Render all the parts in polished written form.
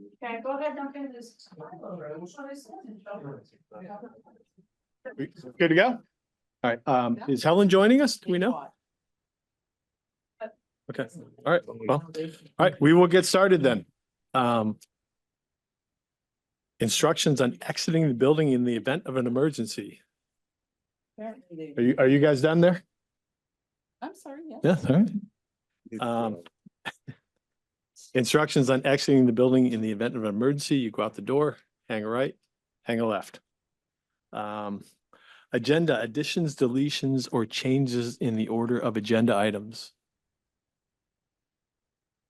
Okay, go ahead, Duncan. This. Good to go? All right, is Helen joining us? Do we know? Okay, all right, well, all right, we will get started then. Instructions on exiting the building in the event of an emergency. Are you guys done there? I'm sorry, yes. Yeah, all right. Instructions on exiting the building in the event of an emergency. You go out the door, hang a right, hang a left. Agenda additions, deletions, or changes in the order of agenda items.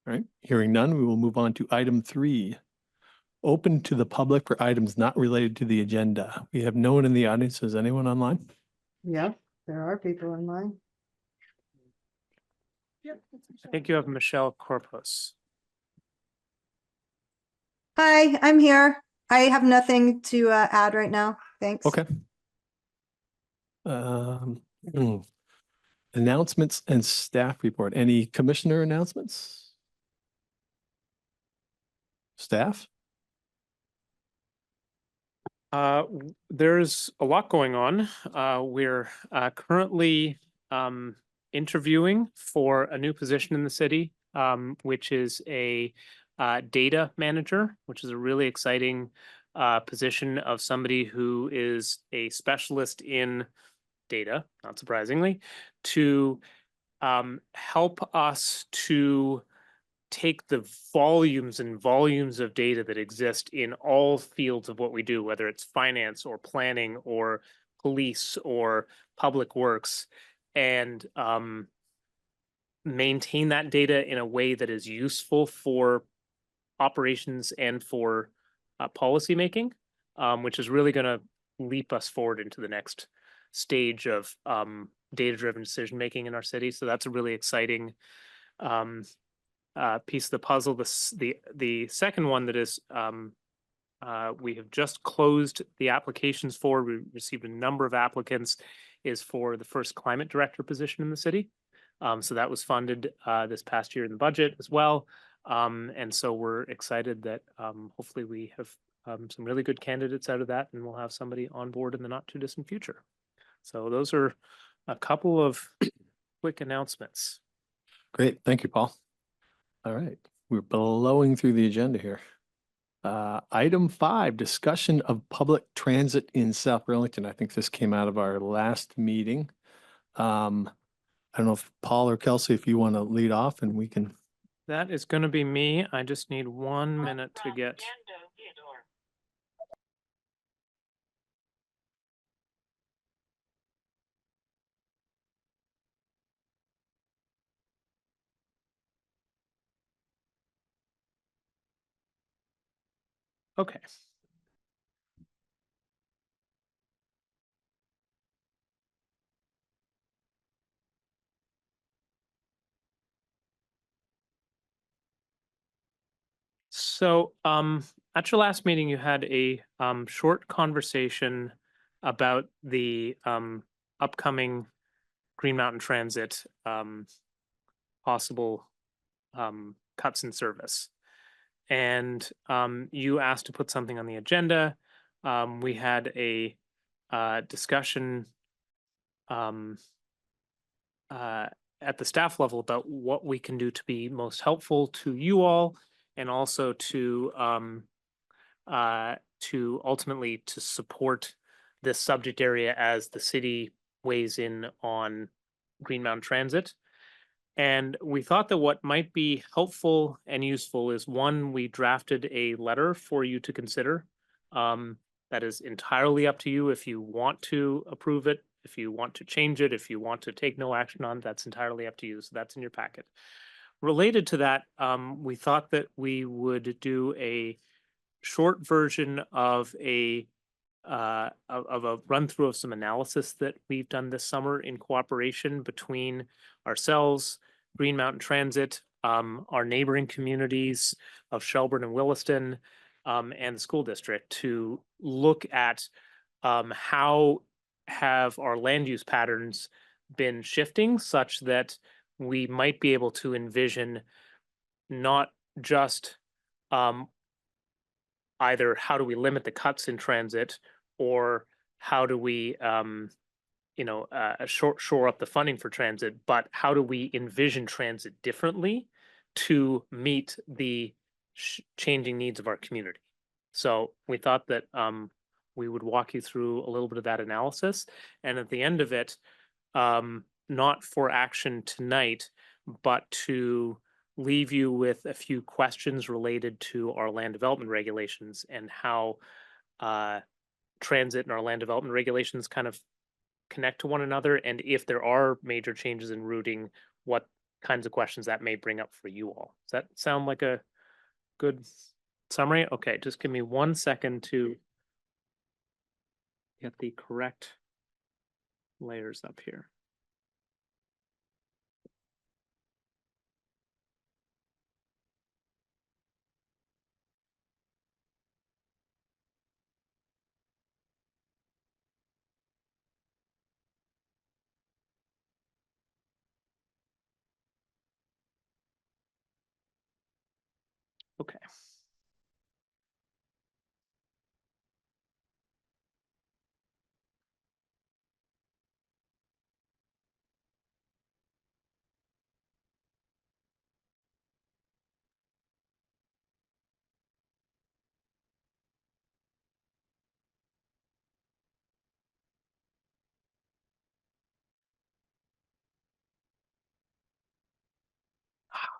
All right, hearing none, we will move on to item 3. Open to the public for items not related to the agenda. We have no one in the audience. Is anyone online? Yeah, there are people online. I think you have Michelle Corpus. Hi, I'm here. I have nothing to add right now. Thanks. Okay. Announcements and staff report. Any commissioner announcements? Staff? There's a lot going on. We're currently interviewing for a new position in the city, which is a data manager, which is a really exciting position of somebody who is a specialist in data, not surprisingly, to help us to take the volumes and volumes of data that exist in all fields of what we do, whether it's finance or planning or police or public works, and maintain that data in a way that is useful for operations and for policy making, which is really going to leap us forward into the next stage of data-driven decision making in our city. So that's a really exciting piece of the puzzle. The second one that is we have just closed the applications for. We received a number of applicants. Is for the first climate director position in the city. So that was funded this past year in the budget as well. And so we're excited that hopefully we have some really good candidates out of that, and we'll have somebody on board in the not too distant future. So those are a couple of quick announcements. Great. Thank you, Paul. All right. We're blowing through the agenda here. Item 5, discussion of public transit in South Burlington. I think this came out of our last meeting. I don't know if Paul or Kelsey, if you want to lead off and we can. That is going to be me. I just need 1 minute to get. Okay. So at your last meeting, you had a short conversation about the upcoming Green Mountain Transit possible cuts in service. And you asked to put something on the agenda. We had a discussion at the staff level about what we can do to be most helpful to you all, and also to ultimately to support this subject area as the city weighs in on Green Mountain Transit. And we thought that what might be helpful and useful is, one, we drafted a letter for you to consider. That is entirely up to you if you want to approve it, if you want to change it, if you want to take no action on it, that's entirely up to you. So that's in your packet. Related to that, we thought that we would do a short version of a run through of some analysis that we've done this summer in cooperation between ourselves, Green Mountain Transit, our neighboring communities of Shelburne and Williston, and the school district, to look at how have our land use patterns been shifting such that we might be able to envision not just either how do we limit the cuts in transit, or how do we, shore up the funding for transit, but how do we envision transit differently to meet the changing needs of our community? So we thought that we would walk you through a little bit of that analysis, and at the end of it, not for action tonight, but to leave you with a few questions related to our land development regulations and how transit and our land development regulations kind of connect to one another, and if there are major changes in routing, what kinds of questions that may bring up for you all. Does that sound like a good summary? Okay, just give me 1 second to get the correct layers up here. Okay.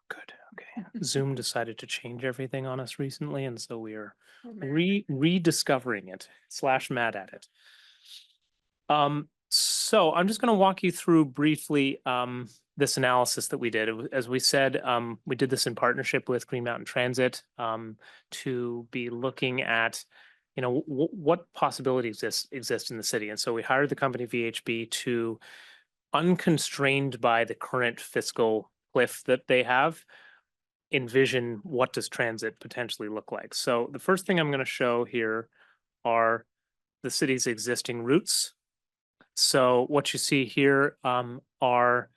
Good. Okay. Zoom decided to change everything on us recently, and so we are rediscovering it / mad at it. So I'm just going to walk you through briefly this analysis that we did. As we said, we did this in partnership with Green Mountain Transit to be looking at, what possibilities exist in the city. And so we hired the company VHB to, unconstrained by the current fiscal cliff that they have, envision what does transit potentially look like. So the first thing I'm going to show here are the city's existing routes. So what you see here are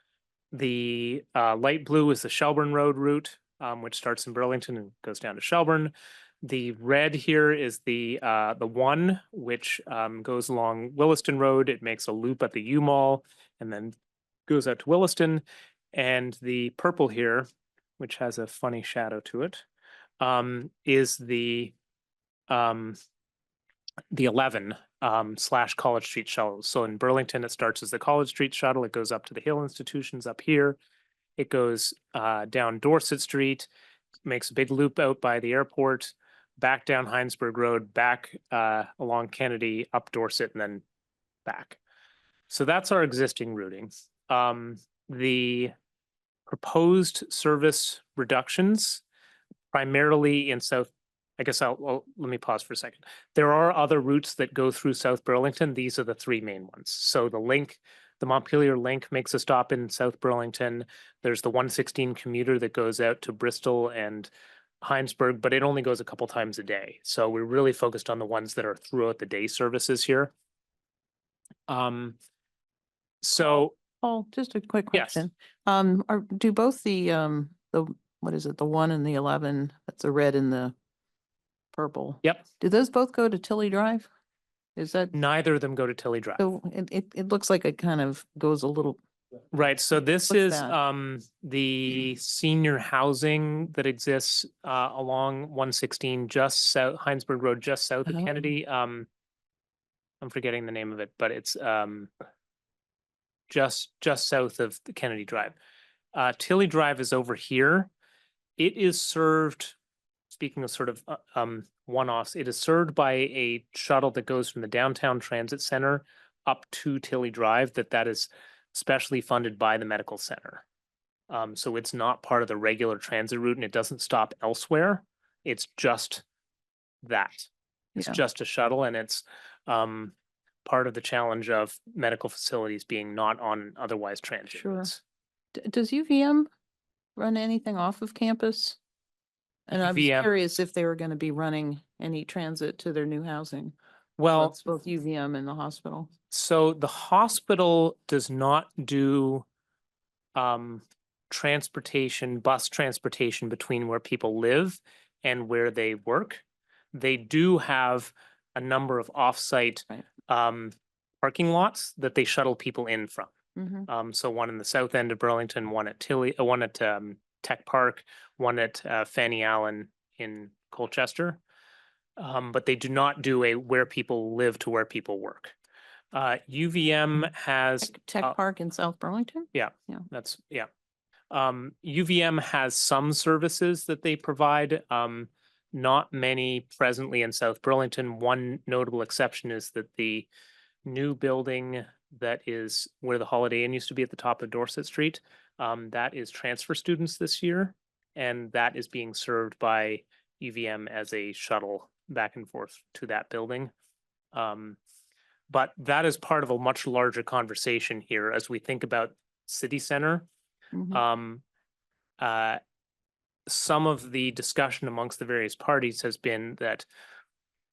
the light blue is the Shelburne Road route, which starts in Burlington and goes down to Shelburne. The red here is the one, which goes along Williston Road. It makes a loop at the U Mall and then goes out to Williston. And the purple here, which has a funny shadow to it, is the 11 / College Street shuttle. So in Burlington, it starts as the College Street shuttle. It goes up to the Hill institutions up here. It goes down Dorset Street, makes a big loop out by the airport, back down Heinsberg Road, back along Kennedy, up Dorset, and then back. So that's our existing routing. The proposed service reductions, primarily in South, I guess let me pause for a second. There are other routes that go through South Burlington. These are the three main ones. So the Montpelier Link makes a stop in South Burlington. There's the 116 commuter that goes out to Bristol and Heinsberg, but it only goes a couple times a day. So we're really focused on the ones that are throughout the day services here. Oh, just a quick Yes. question. Do both the what is it, the 1 and the 11, that's the red and the purple? Yep, Do those both go to Tilly Drive? Is that, neither of them go to Tilly Drive. so it looks like it kind of goes a little, Right, so this What's is that? the senior housing that exists along 116, just south Heinsberg Road, just south of Oh. Kennedy. I'm forgetting the name of it, but it's just south of the Kennedy Drive. Tilly Drive is over here. It is served, speaking of sort of one-offs, it is served by a shuttle that goes from the downtown transit center up to Tilly Drive, that is specially funded by the medical center. So it's not part of the regular transit route, and it doesn't stop elsewhere. It's just that. It's Yeah. just a shuttle, and it's part of the challenge of medical facilities being not on otherwise transit Sure. routes. does UVM run anything off of campus? And I was UVM curious if they were going to be running any transit to their new housing. Well, It's both UVM and the hospital. so the hospital does not do transportation, bus transportation between where people live and where they work. they do have a number of off-site Right. parking lots that they shuttle people in from. Mhm. So one in the south end of Burlington, one at one at Tech Park, one at Fanny Allen in Colchester. But they do not do a where people live to where people work. UVM has Tech Park in South Burlington? that's UVM has some services that they provide. Not many presently in South Burlington. One notable exception is that the new building that is where the Holiday Inn used to be at the top of Dorset Street, that is transfer students this year, and that is being served by UVM as a shuttle back and forth to that building. But that is part of a much larger conversation here as we think about city center. Mhm. Some of the discussion amongst the various parties has been that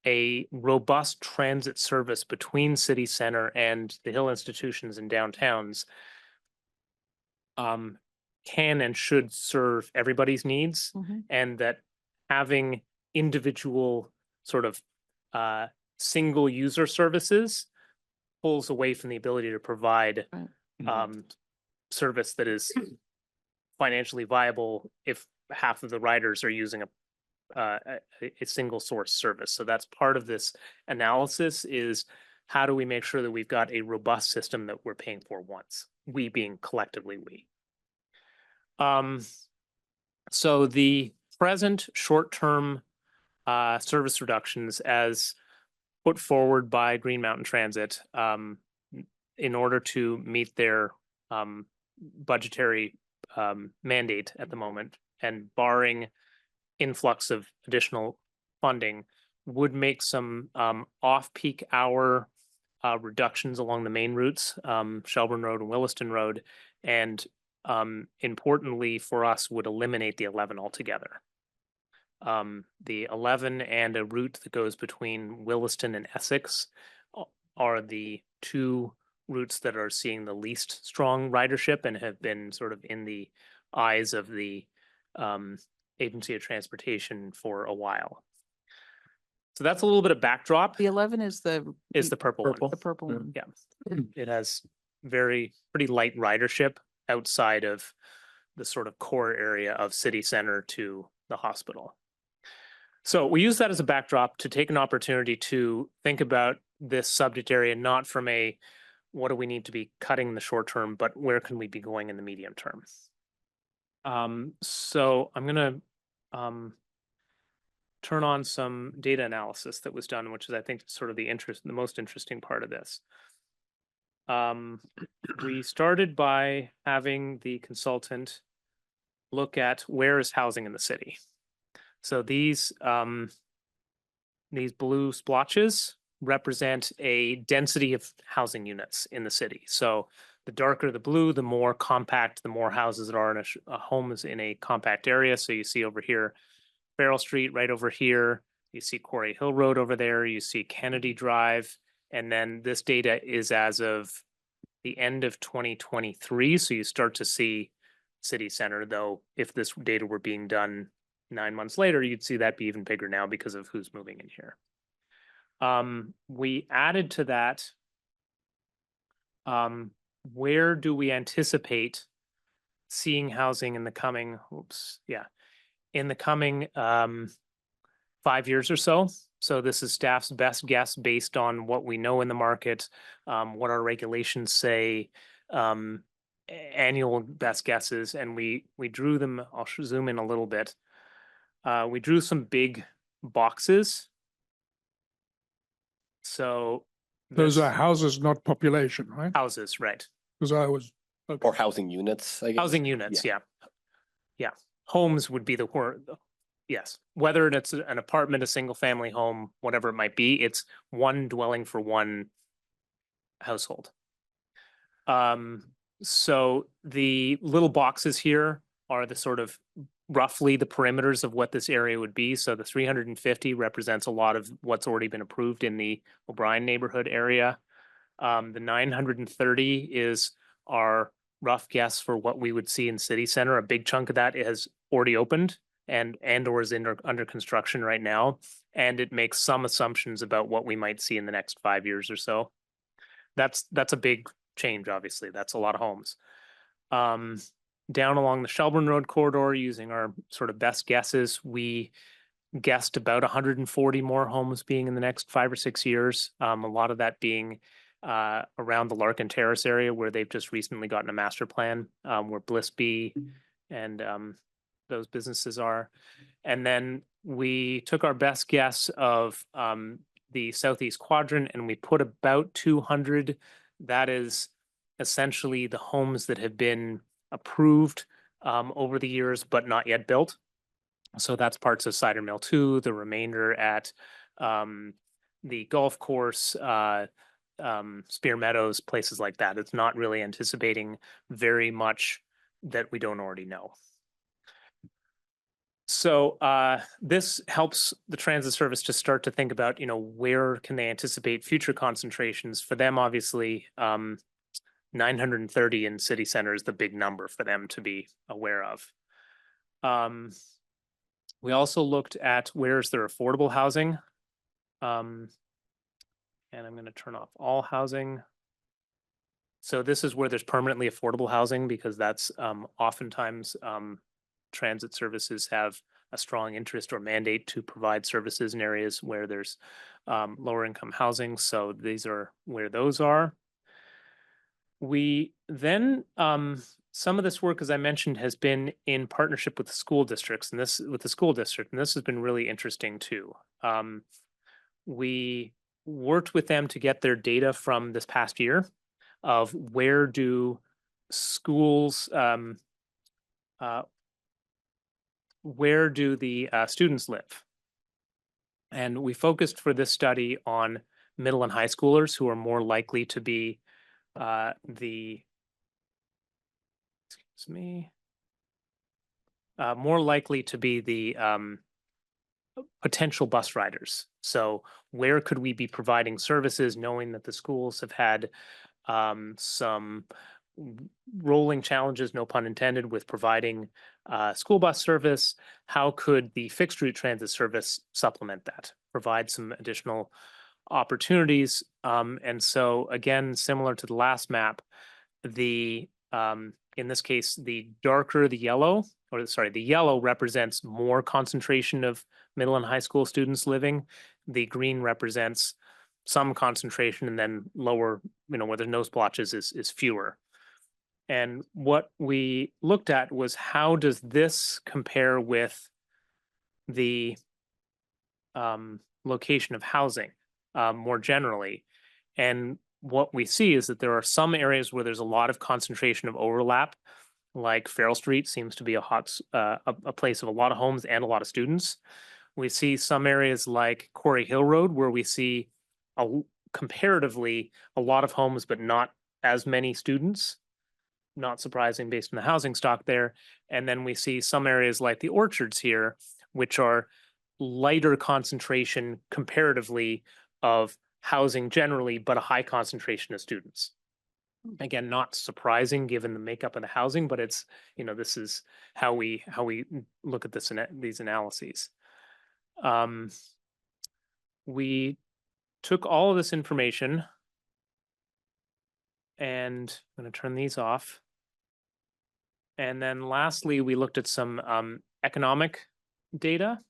a robust transit service between city center and the Hill institutions and downtowns can and should serve everybody's needs, Mhm. and that having individual sort of single user services pulls away from the ability to provide Right. service that is financially viable if half of the riders are using a single source service. So that's part of this analysis is how do we make sure that we've got a robust system that we're paying for once, we being collectively we. So the present short-term service reductions as put forward by Green Mountain Transit in order to meet their budgetary mandate at the moment, and barring influx of additional funding, would make some off-peak hour reductions along the main routes, Shelburne Road and Williston Road, and importantly for us, would eliminate the 11 altogether. The 11 and a route that goes between Williston and Essex are the two routes that are seeing the least strong ridership and have been sort of in the eyes of the Agency of Transportation for a while. So that's a little bit of backdrop. The 11 is the Purple one. the purple Yeah. one. Yeah. It has pretty light ridership outside of the sort of core area of city center to the hospital. So we use that as a backdrop to take an opportunity to think about this subject area, not from a what do we need to be cutting in the short term, but where can we be going in the medium term? So I'm gonna turn on some data analysis that was done, which is I think sort of the most interesting part of this. We started by having the consultant look at where is housing in the city. So these blue splotches represent a density of housing units in the city. So the darker the blue, the more compact, the more houses that are in a home is in a compact area. So you see over here, Farrell Street right over here. You see Quarry Hill Road over there. You see Kennedy Drive. And then this data is as of the end of 2023. So you start to see city center, though, if this data were being done 9 months later, you'd see that be even bigger now because of who's moving in here. We added to that, where do we anticipate seeing housing in the coming, in the coming 5 years or so. So this is staff's best guess based on what we know in the market, what our regulations say, annual best guesses, and we drew them. I'll zoom in a little bit. We drew some big boxes. So Those this- are houses, not population, right? houses, right? Because I was, Or housing units, I guess. Housing units, yeah. Yeah. Homes would be the word. Yes. Whether it's an apartment, a single family home, whatever it might be, it's one dwelling for one household. So the little boxes here are the sort of roughly the perimeters of what this area would be. So the 350 represents a lot of what's already been approved in the O'Brien neighborhood area. The 930 is our rough guess for what we would see in city center. A big chunk of that has already opened and or is under construction right now. And it makes some assumptions about what we might see in the next 5 years or so. That's a big change, obviously. That's a lot of homes. Down along the Shelburne Road corridor, using our sort of best guesses, we guessed about 140 more homes being in the next 5 or 6 years. A lot of that being around the Larkin Terrace area where they've just recently gotten a master plan, where Bliss Bee and those businesses are. And then we took our best guess of the southeast quadrant and we put about 200. That is essentially the homes that have been approved over the years, but not yet built. So that's parts of Cider Mill 2, the remainder at the golf course, Spear Meadows, places like that. It's not really anticipating very much that we don't already know. So this helps the transit service to start to think about, where can they anticipate future concentrations? For them, obviously, 930 in city center is the big number for them to be aware of. We also looked at where's their affordable housing. And I'm going to turn off all housing. So this is where there's permanently affordable housing, because that's oftentimes transit services have a strong interest or mandate to provide services in areas where there's lower income housing. So these are where those are. We then, some of this work, as I mentioned, has been in partnership with the school districts and this has been really interesting too. We worked with them to get their data from this past year of where do schools, where do the students live? And we focused for this study on middle and high schoolers who are more likely to be more likely to be the potential bus riders. So where could we be providing services, knowing that the schools have had some rolling challenges, no pun intended, with providing school bus service? How could the fixed route transit service supplement that, provide some additional opportunities? And so again, similar to the last map, the in this case, the darker the yellow, or sorry, the yellow represents more concentration of middle and high school students living. The green represents some concentration, and then lower, where there's no splotches is fewer. And what we looked at was, how does this compare with the location of housing more generally? And what we see is that there are some areas where there's a lot of concentration of overlap, like Farrell Street seems to be a place of a lot of homes and a lot of students. We see some areas like Quarry Hill Road where we see comparatively a lot of homes, but not as many students. Not surprising based on the housing stock there. And then we see some areas like the Orchards here, which are lighter concentration comparatively of housing generally, but a high concentration of students. Again, not surprising given the makeup of the housing, but it's, this is how we look at these analyses. We took all of this information, and I'm going to turn these off. And then lastly, we looked at some economic data.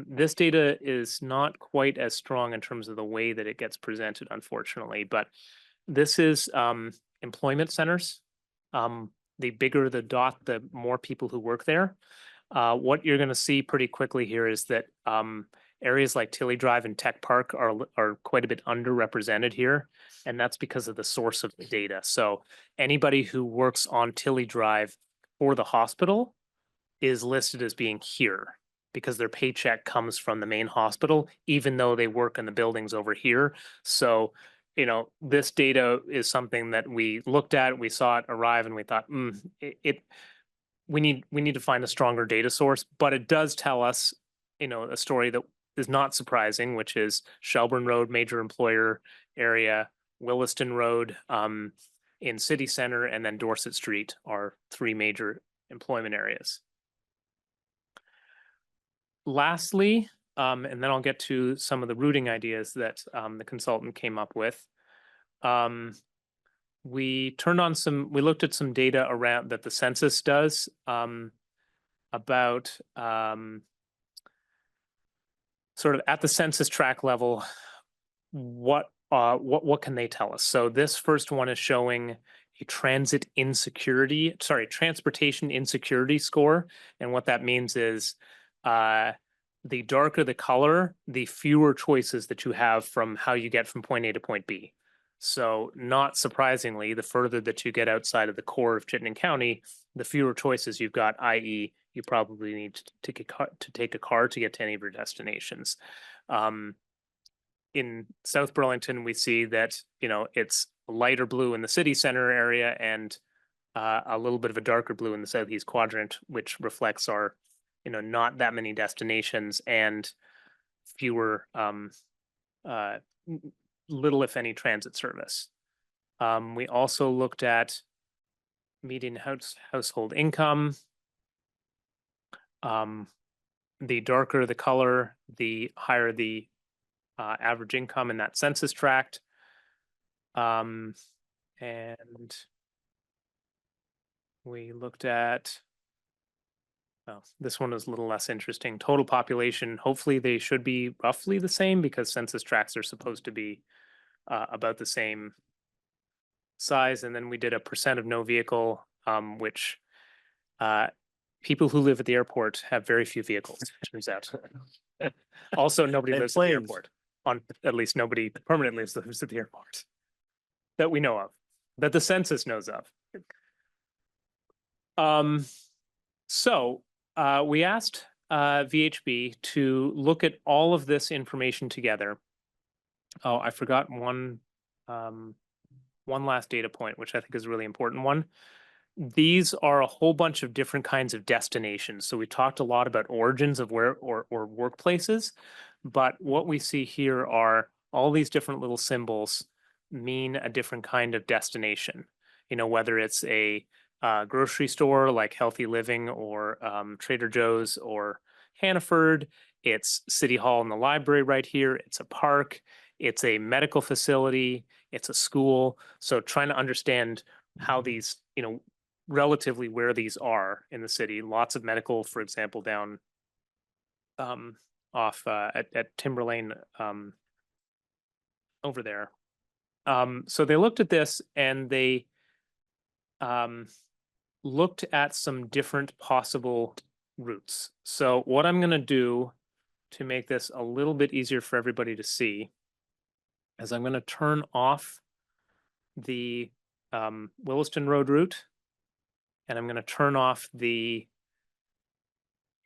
This data is not quite as strong in terms of the way that it gets presented, unfortunately, but this is employment centers. The bigger the dot, the more people who work there. What you're going to see pretty quickly here is that areas like Tilly Drive and Tech Park are quite a bit underrepresented here, and that's because of the source of the data. So anybody who works on Tilly Drive for the hospital is listed as being here, because their paycheck comes from the main hospital, even though they work in the buildings over here. So, this data is something that we looked at, we saw it arrive, and we thought, we need to find a stronger data source. But it does tell us, a story that is not surprising, which is Shelburne Road, major employer area, Williston Road in city center, and then Dorset Street are 3 major employment areas. lastly, and then I'll get to some of the routing ideas that the consultant came up with. We looked at some data around that the census does about sort of at the census tract level, what can they tell us? So this first one is showing a transportation insecurity score. And what that means is the darker the color, the fewer choices that you have from how you get from point A to point B. So not surprisingly, the further that you get outside of the core of Chittenden County, the fewer choices you've got, i.e. you probably need to take a car to get to any of your destinations. In South Burlington, we see that, it's lighter blue in the city center area and a little bit of a darker blue in the southeast quadrant, which reflects our, not that many destinations and fewer, little, if any, transit service. We also looked at median household income. The darker the color, the higher the average income in that census tract. And we looked at, this one was a little less interesting. Total population, hopefully they should be roughly the same because census tracts are supposed to be about the same size. And then we did a percent of no vehicle, which people who live at the airport have very few vehicles, it turns out. Also, nobody And lives at the planes. airport. At least nobody permanently lives at the airport that we know of, that the census knows of. So we asked VHB to look at all of this information together. Oh, I forgot one last data point, which I think is a really important one. These are a whole bunch of different kinds of destinations. So we talked a lot about origins of where or workplaces, but what we see here are all these different little symbols mean a different kind of destination. Whether it's a grocery store like Healthy Living or Trader Joe's or Hannaford, it's City Hall and the library right here, it's a park, it's a medical facility, it's a school. So trying to understand how these, relatively where these are in the city. Lots of medical, for example, down off at Timber Lane over there. So they looked at this and they looked at some different possible routes. So what I'm going to do to make this a little bit easier for everybody to see is I'm going to turn off the Williston Road route, and I'm going to turn off the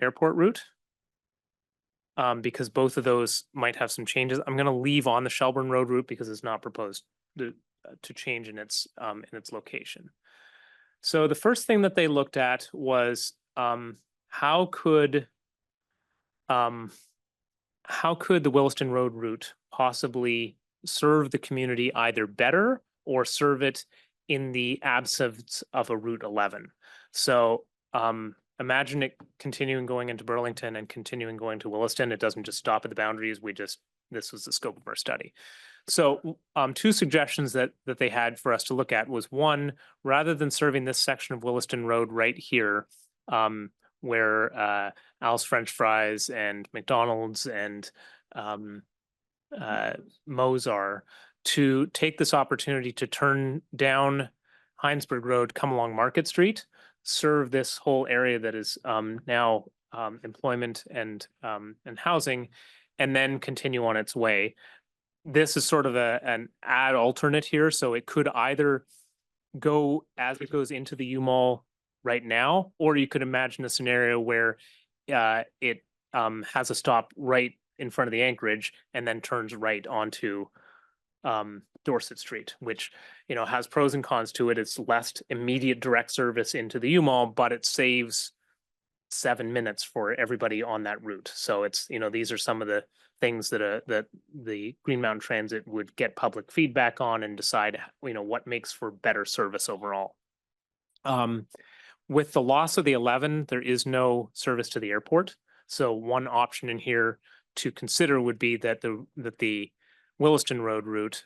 airport route because both of those might have some changes. I'm going to leave on the Shelburne Road route because it's not proposed to change in its location. So the first thing that they looked at was how could the Williston Road route possibly serve the community either better or serve it in the absence of a Route 11. So imagine it continuing going into Burlington and continuing going to Williston. It doesn't just stop at the boundaries. This was the scope of our study. So two suggestions that they had for us to look at was one, rather than serving this section of Williston Road right here, where Al's French Fries and McDonald's and Moe's are, to take this opportunity to turn down Heinsberg Road, come along Market Street, serve this whole area that is now employment and housing, and then continue on its way. This is sort of an ad alternate here, so it could either go as it goes into the U-Mall right now, or you could imagine a scenario where it has a stop right in front of the Anchorage and then turns right onto Dorset Street, which has pros and cons to it. It's less immediate direct service into the U-Mall, but it saves 7 minutes for everybody on that route. So it's these are some of the things that that the Green Mountain Transit would get public feedback on and decide what makes for better service overall. With the loss of the 11, there is no service to the airport. So one option in here to consider would be that the Williston Road route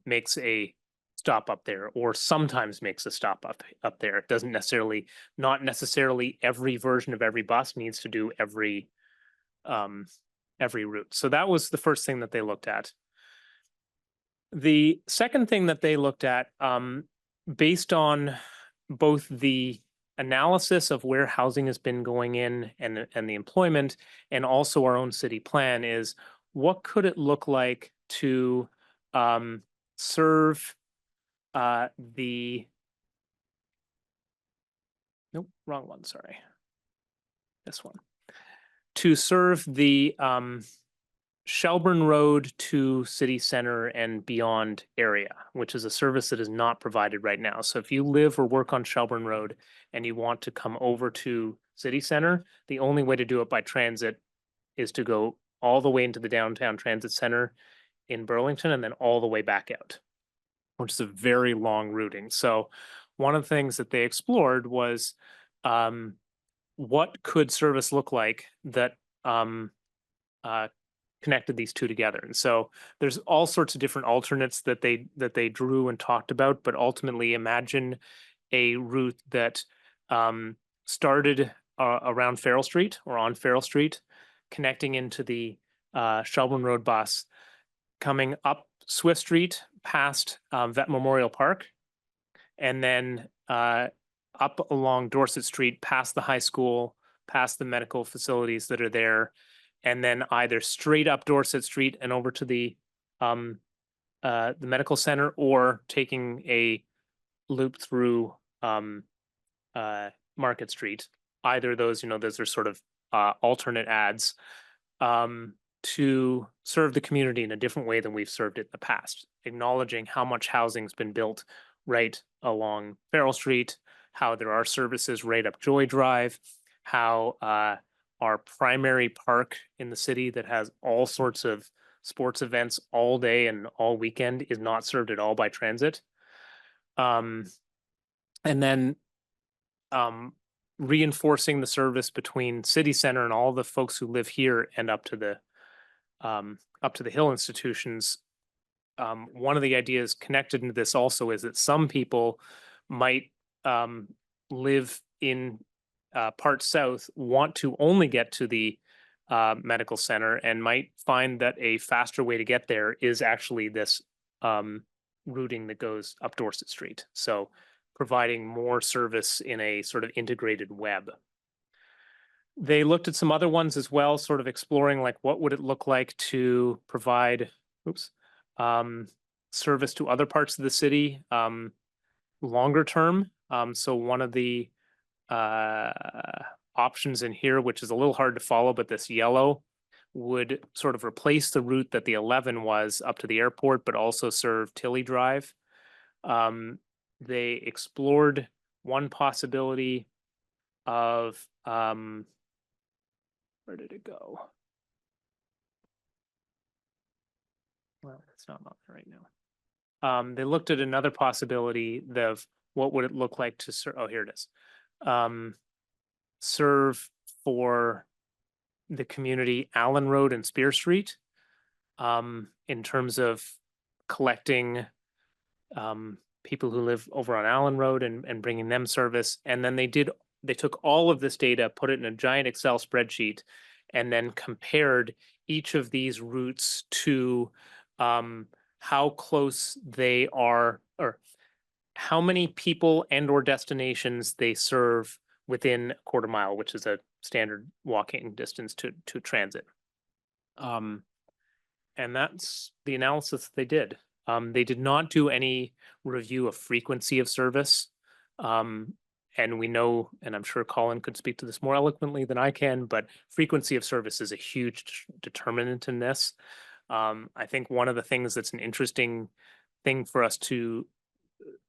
makes a stop up there, or sometimes makes a stop up there. It doesn't necessarily, not necessarily every version of every bus needs to do every route. So that was the first thing that they looked at. The second thing that they looked at, based on both the analysis of where housing has been going in and the employment, and also our own city plan, is what could it look like to serve nope, wrong one, sorry. This one. To serve the Shelburne Road to city center and beyond area, which is a service that is not provided right now. So if you live or work on Shelburne Road and you want to come over to city center, the only way to do it by transit is to go all the way into the downtown transit center in Burlington and then all the way back out, which is a very long routing. So one of the things that they explored was what could service look like that connected these two together. And so there's all sorts of different alternates that they drew and talked about, but ultimately imagine a route that started around Farrell Street or on Farrell Street, connecting into the Shelburne Road bus, coming up Swift Street past Vet Memorial Park, and then up along Dorset Street past the high school, past the medical facilities that are there, and then either straight up Dorset Street and over to the medical center, or taking a loop through Market Street. Either of those, those are sort of alternate ads to serve the community in a different way than we've served it in the past, acknowledging how much housing's been built right along Farrell Street, how there are services right up Joy Drive, how our primary park in the city that has all sorts of sports events all day and all weekend is not served at all by transit. And then reinforcing the service between city center and all the folks who live here and up to the Hill institutions. One of the ideas connected into this also is that some people might live in part south, want to only get to the medical center, and might find that a faster way to get there is actually this routing that goes up Dorset Street. So providing more service in a sort of integrated web. They looked at some other ones as well, sort of exploring like what would it look like to provide service to other parts of the city longer term. So one of the options in here, which is a little hard to follow, but this yellow would sort of replace the route that the 11 was up to the airport, but also serve Tilly Drive. They explored one possibility of where did it go? Well, it's not on there right now. They looked at another possibility of what would it look like to serve. Oh, here it is. Serve for the community Allen Road and Spear Street, in terms of collecting people who live over on Allen Road and bringing them service. And then they took all of this data, put it in a giant Excel spreadsheet, and then compared each of these routes to how close they are, or how many people and or destinations they serve within a quarter mile, which is a standard walking distance to transit. And that's the analysis that they did. They did not do any review of frequency of service. And we know, and I'm sure Colin could speak to this more eloquently than I can, but frequency of service is a huge determinant in this. I think one of the things that's an interesting thing for us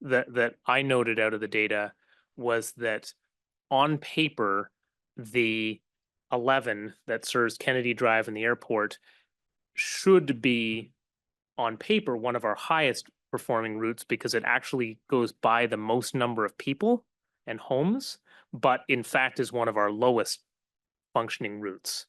that I noted out of the data was that on paper, the 11 that serves Kennedy Drive and the airport should be on paper one of our highest performing routes, because it actually goes by the most number of people and homes, but in fact is one of our lowest functioning routes.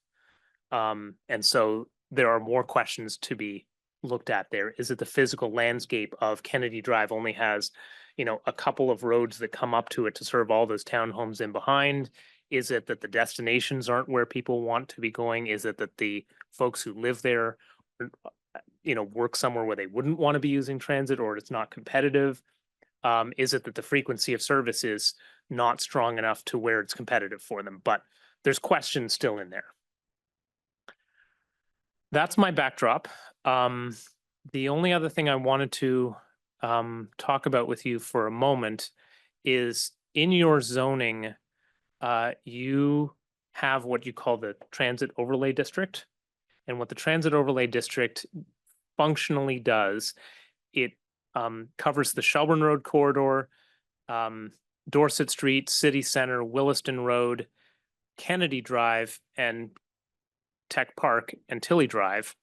And so there are more questions to be looked at there. Is it the physical landscape of Kennedy Drive only has, a couple of roads that come up to it to serve all those townhomes in behind? Is it that the destinations aren't where people want to be going? Is it that the folks who live there, work somewhere where they wouldn't want to be using transit, or it's not competitive? Is it that the frequency of service is not strong enough to where it's competitive for them? But there's questions still in there. That's my backdrop. The only other thing I wanted to talk about with you for a moment is in your zoning, you have what you call the transit overlay district. And what the transit overlay district functionally does, it covers the Shelburne Road corridor, Dorset Street, City Center, Williston Road, Kennedy Drive, and Tech Park and Tilly Drive.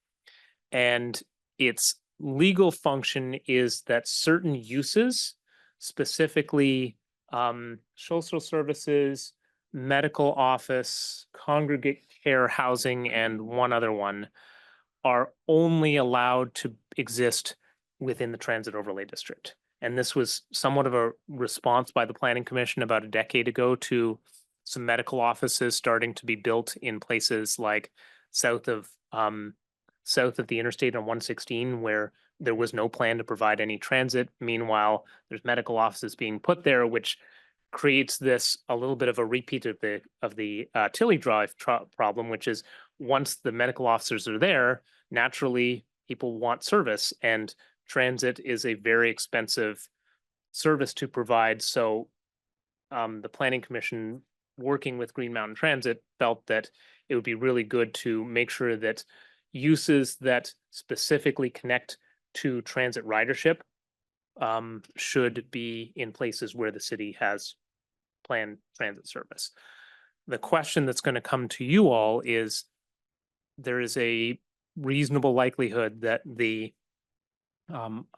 And its legal function is that certain uses, specifically social services, medical office, congregate care housing, and one other one, are only allowed to exist within the transit overlay district. And this was somewhat of a response by the Planning Commission about a decade ago to some medical offices starting to be built in places like south of the interstate on 116, where there was no plan to provide any transit. Meanwhile, there's medical offices being put there, which creates this a little bit of a repeat of the Tilly Drive problem, which is once the medical officers are there, naturally people want service, and transit is a very expensive service to provide. So the Planning Commission, working with Green Mountain Transit, felt that it would be really good to make sure that uses that specifically connect to transit ridership should be in places where the city has planned transit service. The question that's going to come to you all is, there is a reasonable likelihood that the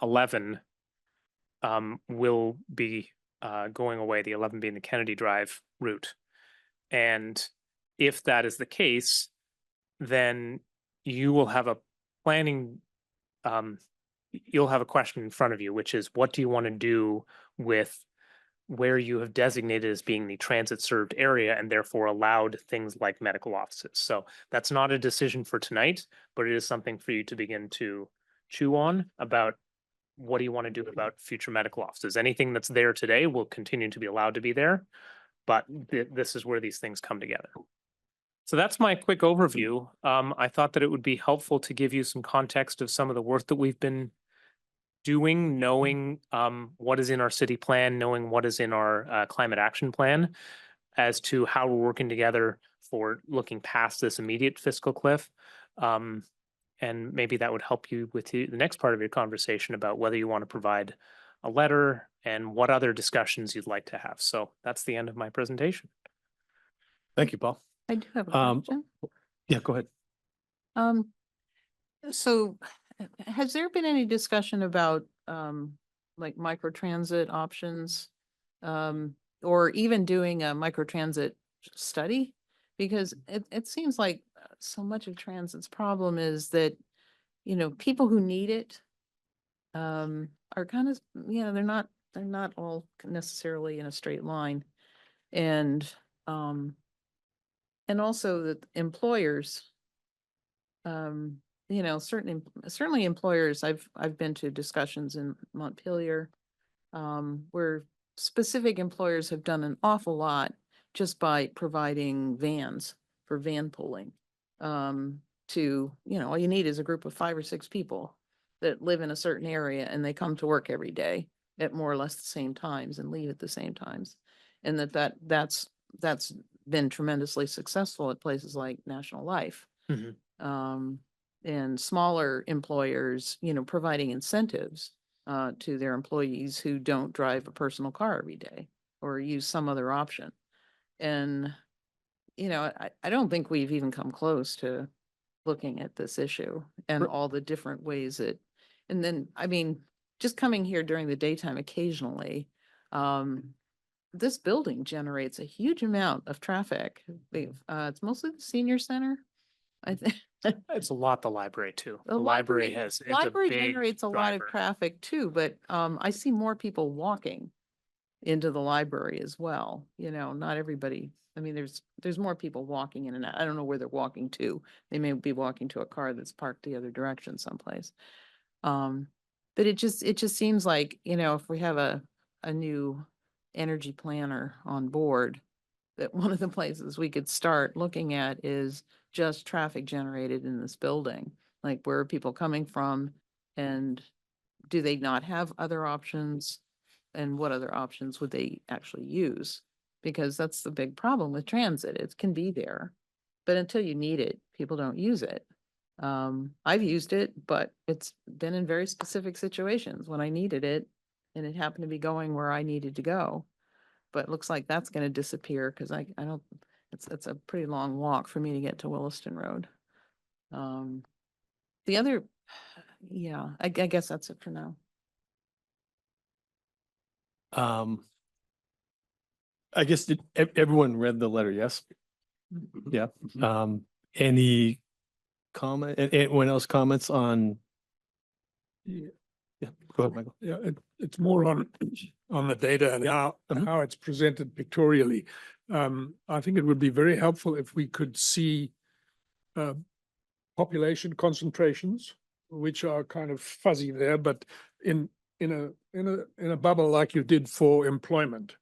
11 will be going away, the 11 being the Kennedy Drive route. And if that is the case, then you will have a planning, you'll have a question in front of you, which is, what do you want to do with where you have designated as being the transit served area and therefore allowed things like medical offices? So that's not a decision for tonight, but it is something for you to begin to chew on about what do you want to do about future medical offices. Anything that's there today will continue to be allowed to be there, but this is where these things come together. So that's my quick overview. I thought that it would be helpful to give you some context of some of the work that we've been doing, knowing what is in our city plan, knowing what is in our climate action plan, as to how we're working together for looking past this immediate fiscal cliff. And maybe that would help you with the next part of your conversation about whether you want to provide a letter and what other discussions you'd like to have. So that's the end of my presentation. Thank you, Paul. I do have a question. Yeah, go ahead. So has there been any discussion about like microtransit options? Or even doing a microtransit study? Because it seems like so much of transit's problem is that, people who need it are kind of, they're not all necessarily in a straight line. And also that employers, certainly employers, I've been to discussions in Montpelier where specific employers have done an awful lot just by providing vans for van pooling. All you need is a group of 5 or 6 people that live in a certain area, and they come to work every day at more or less the same times and leave at the same times. And that's been tremendously successful at places like National Life. Mm-hmm. And smaller employers, providing incentives to their employees who don't drive a personal car every day or use some other option. And, I don't think we've even come close to looking at this issue and all the different ways and then, just coming here during the daytime occasionally, this building generates a huge amount of traffic. It's mostly the senior center. I think It's a lot, the library too. the The library library, has, it's a library big generates a lot of driver. traffic too, but I see more people walking into the library as well. You know, not everybody, I mean, there's more people walking in and out. I don't know where they're walking to. They may be walking to a car that's parked the other direction someplace. But it just seems like, you know, if we have a new energy planner on board, that one of the places we could start looking at is just traffic generated in this building. Like, where are people coming from, and do they not have other options? And what other options would they actually use? Because that's the big problem with transit. It can be there, but until you need it, people don't use it. I've used it, but it's been in very specific situations when I needed it and it happened to be going where I needed to go. But it looks like that's gonna disappear because I don't, it's a pretty long walk for me to get to Williston Road. The other, yeah, I guess that's it for now. I guess did everyone read the letter? Yes. Yeah. Any comment, anyone else comments on? Yeah. Yeah, go ahead, Michael. Yeah, it's more on the data and how it's presented pictorially. I think it would be very helpful if we could see population concentrations, which are kind of fuzzy there, but in a bubble like you did for employment.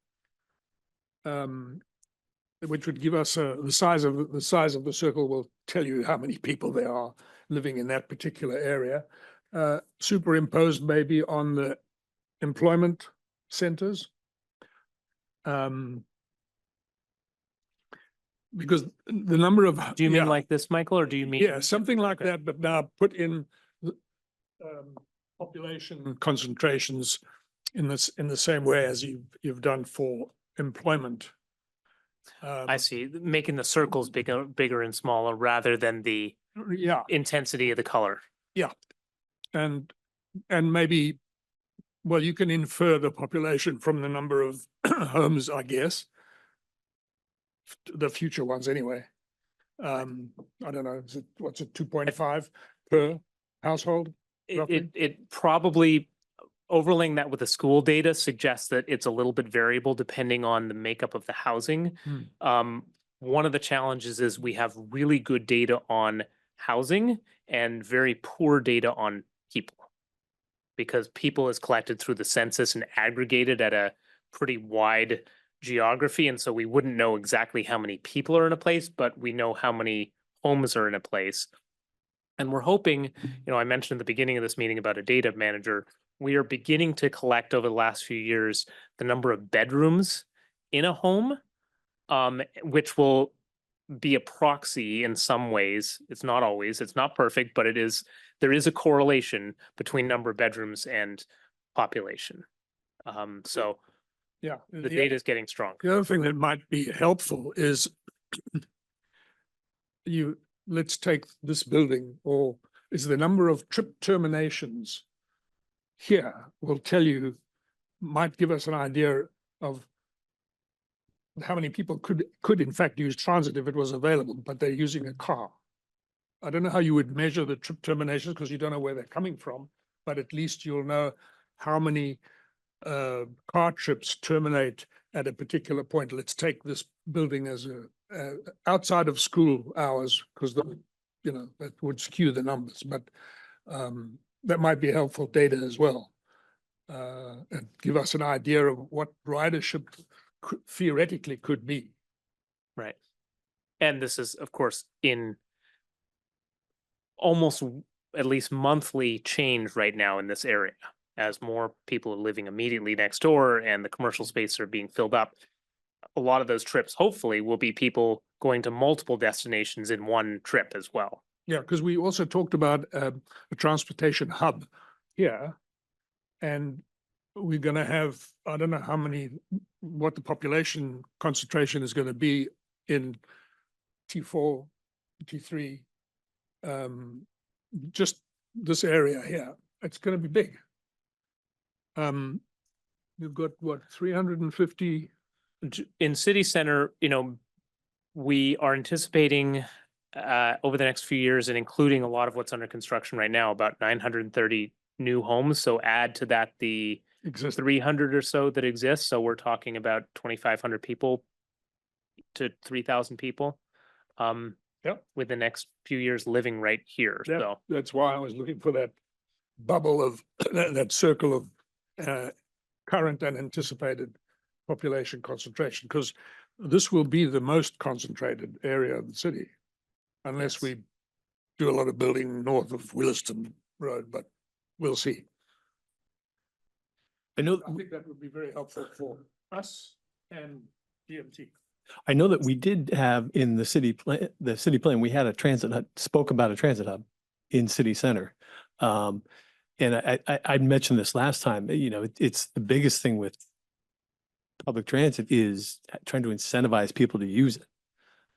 Which would give us the size of the circle will tell you how many people there are living in that particular area. Superimposed maybe on the employment centers. Because the number of. Do you mean yeah, like this, Michael, or do you mean? Yeah, something like Okay. that, but now put in the population concentrations in the same way as you've done for employment. I see, making the circles bigger and smaller rather than the Yeah, intensity of the color. and maybe, well, you can infer the population from the number of homes, I guess. The future ones anyway. I don't know, what's it, 2.5 per household? roughly? It probably, overlaying that with the school data suggests that it's a little bit variable depending on the makeup of the housing. One of the challenges is we have really good data on housing and very poor data on people. Because people is collected through the census and aggregated at a pretty wide geography. And so we wouldn't know exactly how many people are in a place, but we know how many homes are in a place. And we're hoping, you know, I mentioned at the beginning of this meeting about a data manager. We are beginning to collect over the last few years the number of bedrooms in a home, which will be a proxy in some ways. It's not always, it's not perfect, but there is a correlation between number of bedrooms and population. So Yeah. the data is getting stronger. The other thing that might be helpful is let's take this building, or is the number of trip terminations here will tell you, might give us an idea of how many people could in fact use transit if it was available, but they're using a car. I don't know how you would measure the trip terminations because you don't know where they're coming from, but at least you'll know how many car trips terminate at a particular point. Let's take this building as outside of school hours, because that would skew the numbers, but that might be helpful data as well, and give us an idea of what ridership theoretically could be. Right. And this is, of course, in almost at least monthly change right now in this area, as more people are living immediately next door and the commercial spaces are being filled up. A lot of those trips, hopefully, will be people going to multiple destinations in one trip as well. Yeah, because we also talked about a transportation hub here, and we're going to have, I don't know what the population concentration is going to be in T4, T3, just this area here. It's going to be big. We've got what, 350 in city center, we are anticipating over the next few years, and including a lot of what's under construction right now, about 930 new homes. So add to that the Existing. 300 or so that exist. So we're talking about 2,500 people to 3,000 people. Yep. With the next few years living right here. Yeah, So that's why I was looking for that bubble of, that circle of current and anticipated population concentration, because this will be the most concentrated area of the city, unless Yes. we do a lot of building north of Williston Road, but we'll see. I know, I think that would be very helpful for us and DMT. I know that we did have in the city plan, we had a transit hub, spoke about a transit hub in city center. And I mentioned this last time, it's the biggest thing with public transit is trying to incentivize people to use it.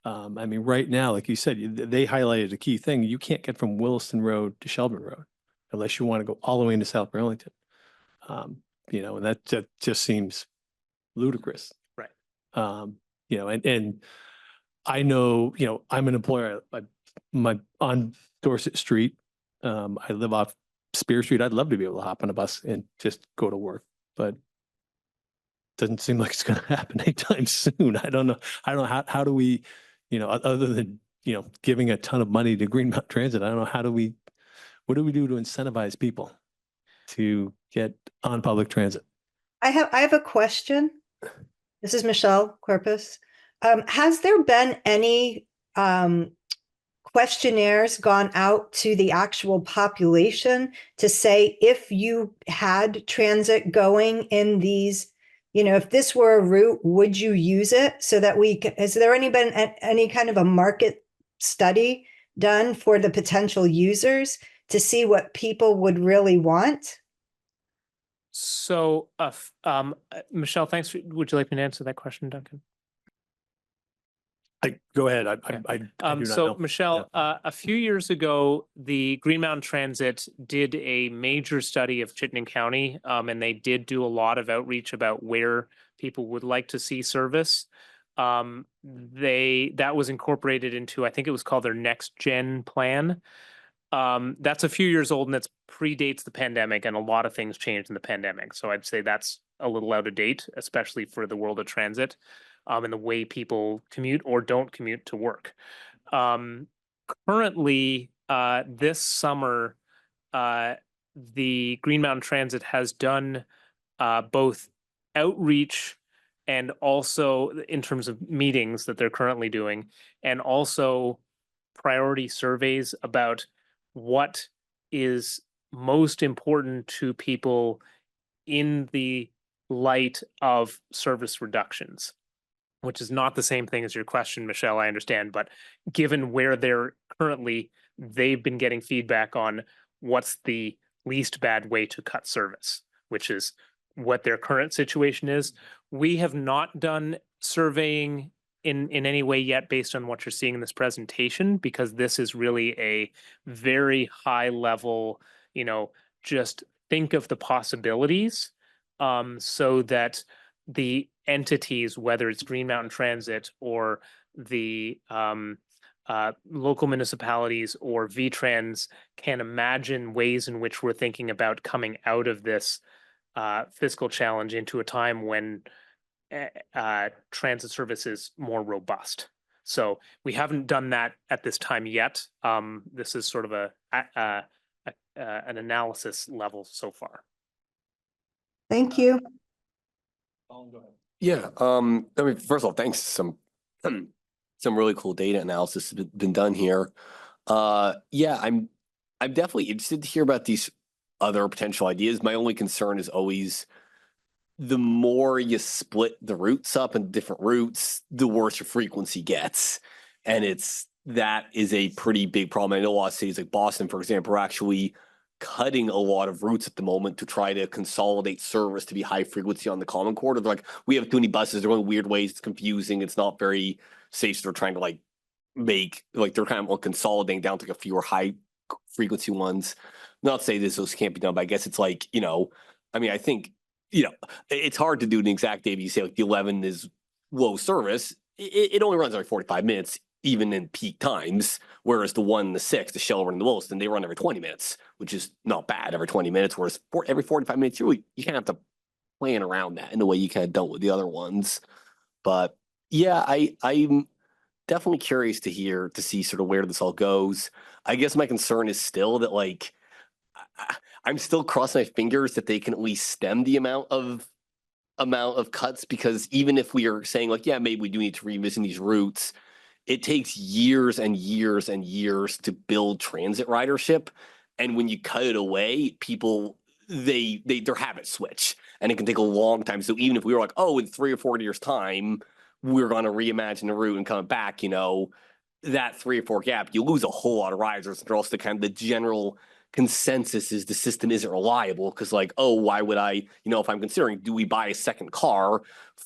I mean, right now, like you said, they highlighted a key thing. You can't get from Williston Road to Shelburne Road unless you want to go all the way into South Burlington. And that just seems ludicrous. Right. And I know, I'm an employer, on Dorset Street. I live off Spear Street. I'd love to be able to hop on a bus and just go to work, but doesn't seem like it's going to happen anytime soon. I don't know. How do we, other than, giving a ton of money to Green Mountain Transit, I don't know, what do we do to incentivize people to get on public transit? I have a question. This is Michelle Corpus. Has there been any questionnaires gone out to the actual population to say if you had transit going in these, if this were a route, would you use it? So that has there been any kind of a market study done for the potential users to see what people would really want? So, Michelle, thanks. Would you like me to answer that question, Duncan? Go ahead. I do not So know. Michelle, a few years ago, the Green Mountain Transit did a major study of Chittenden County, and they did do a lot of outreach about where people would like to see service. That was incorporated into, I think it was called their Next Gen plan. That's a few years old and it predates the pandemic, and a lot of things changed in the pandemic. So I'd say that's a little out of date, especially for the world of transit, and the way people commute or don't commute to work. Currently, this summer, the Green Mountain Transit has done both outreach and also in terms of meetings that they're currently doing, and also priority surveys about what is most important to people in the light of service reductions, which is not the same thing as your question, Michelle, I understand, but given where they're currently, they've been getting feedback on what's the least bad way to cut service, which is what their current situation is. We have not done surveying in any way yet based on what you're seeing in this presentation, because this is really a very high level, just think of the possibilities, so that the entities, whether it's Green Mountain Transit or the local municipalities or VTrans, can imagine ways in which we're thinking about coming out of this fiscal challenge into a time when transit service is more robust. So we haven't done that at this time yet. This is sort of an analysis level so far. Thank you. Yeah, I mean, first of all, thanks. Some really cool data analysis has been done here. Yeah, I'm definitely interested to hear about these other potential ideas. My only concern is always the more you split the routes up into different routes, the worse your frequency gets. And that is a pretty big problem. I know a lot of cities like Boston, for example, are actually cutting a lot of routes at the moment to try to consolidate service to be high frequency on the Common Core. They're like, we have too many buses, they're going weird ways, it's confusing, it's not very safe. So they're trying to they're kind of consolidating down to a fewer high frequency ones. Not to say those can't be done, but I guess it's I mean, I think, it's hard to do an exact date. You say the 11 is low service, it only runs every 45 minutes, even in peak times. Whereas the 1 and the 6, the Shell and the Williston, they run every 20 minutes, which is not bad every 20 minutes. Whereas every 45 minutes, you kind of have to plan around that in the way you kind of dealt with the other ones. But yeah, I'm definitely curious to see sort of where this all goes. I guess my concern is still that like I'm still crossing my fingers that they can at least stem the amount of cuts, because even if we are saying like, yeah, maybe we do need to revisit these routes, it takes years and years and years to build transit ridership. And when you cut it away, people, their habits switch, and it can take a long time. So even if we were like, oh, in 3 or 4 years time, we're going to reimagine the route and come back, that 3 or 4 gap, you lose a whole lot of riders. And also kind of the general consensus is the system isn't reliable, because like, oh, why would I, if I'm considering, do we buy a second car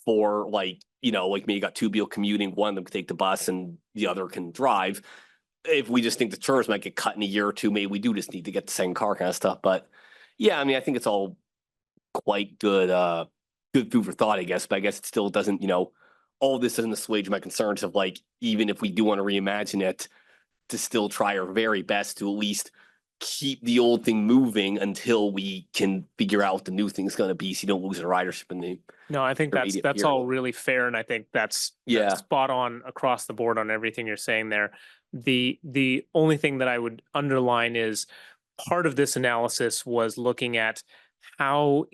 for like maybe you got 2 people commuting, one of them can take the bus and the other can drive. If we just think the terms might get cut in a year or two, maybe we do just need to get the same car kind of stuff. But yeah, I mean, I think it's all quite good food for thought, I guess. But I guess it still doesn't, all this doesn't assuage my concerns of like, even if we do want to reimagine it, to still try our very best to at least keep the old thing moving until we can figure out what the new thing's going to be, so you don't lose the ridership in the. No, I think that's intermediate all period. really fair, and I think that's Yeah. spot on across the board on everything you're saying there. The only thing that I would underline is part of this analysis was looking at how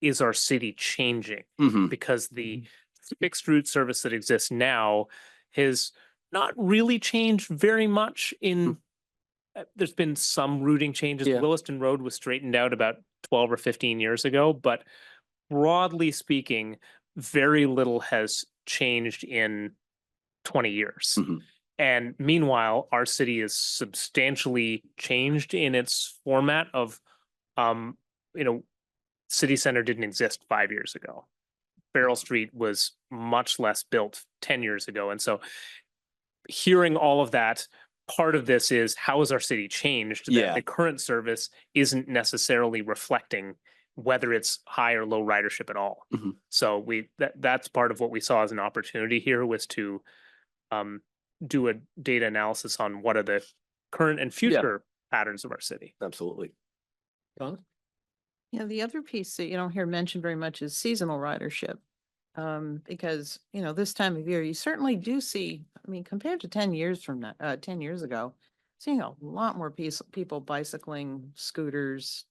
is our city changing, Mhm. because the fixed route service that exists now has not really changed very much in. There's been some routing changes. Yeah. Williston Road was straightened out about 12 or 15 years ago, but broadly speaking, very little has changed in 20 years. Mhm. And meanwhile, our city is substantially changed in its format of, city center didn't exist 5 years ago. Farrell Street was much less built 10 years ago. And so hearing all of that, part of this is how has our city changed? Yeah. That the current service isn't necessarily reflecting whether it's high or low ridership at all. Mhm. So that's part of what we saw as an opportunity here, was to do a data analysis on what are the current and future patterns of our city. Absolutely. Don? Yeah, the other piece that you don't hear mentioned very much is seasonal ridership. Because, this time of year, you certainly do see, I mean, compared to 10 years from now, 10 years ago, seeing a lot more people bicycling, scooters,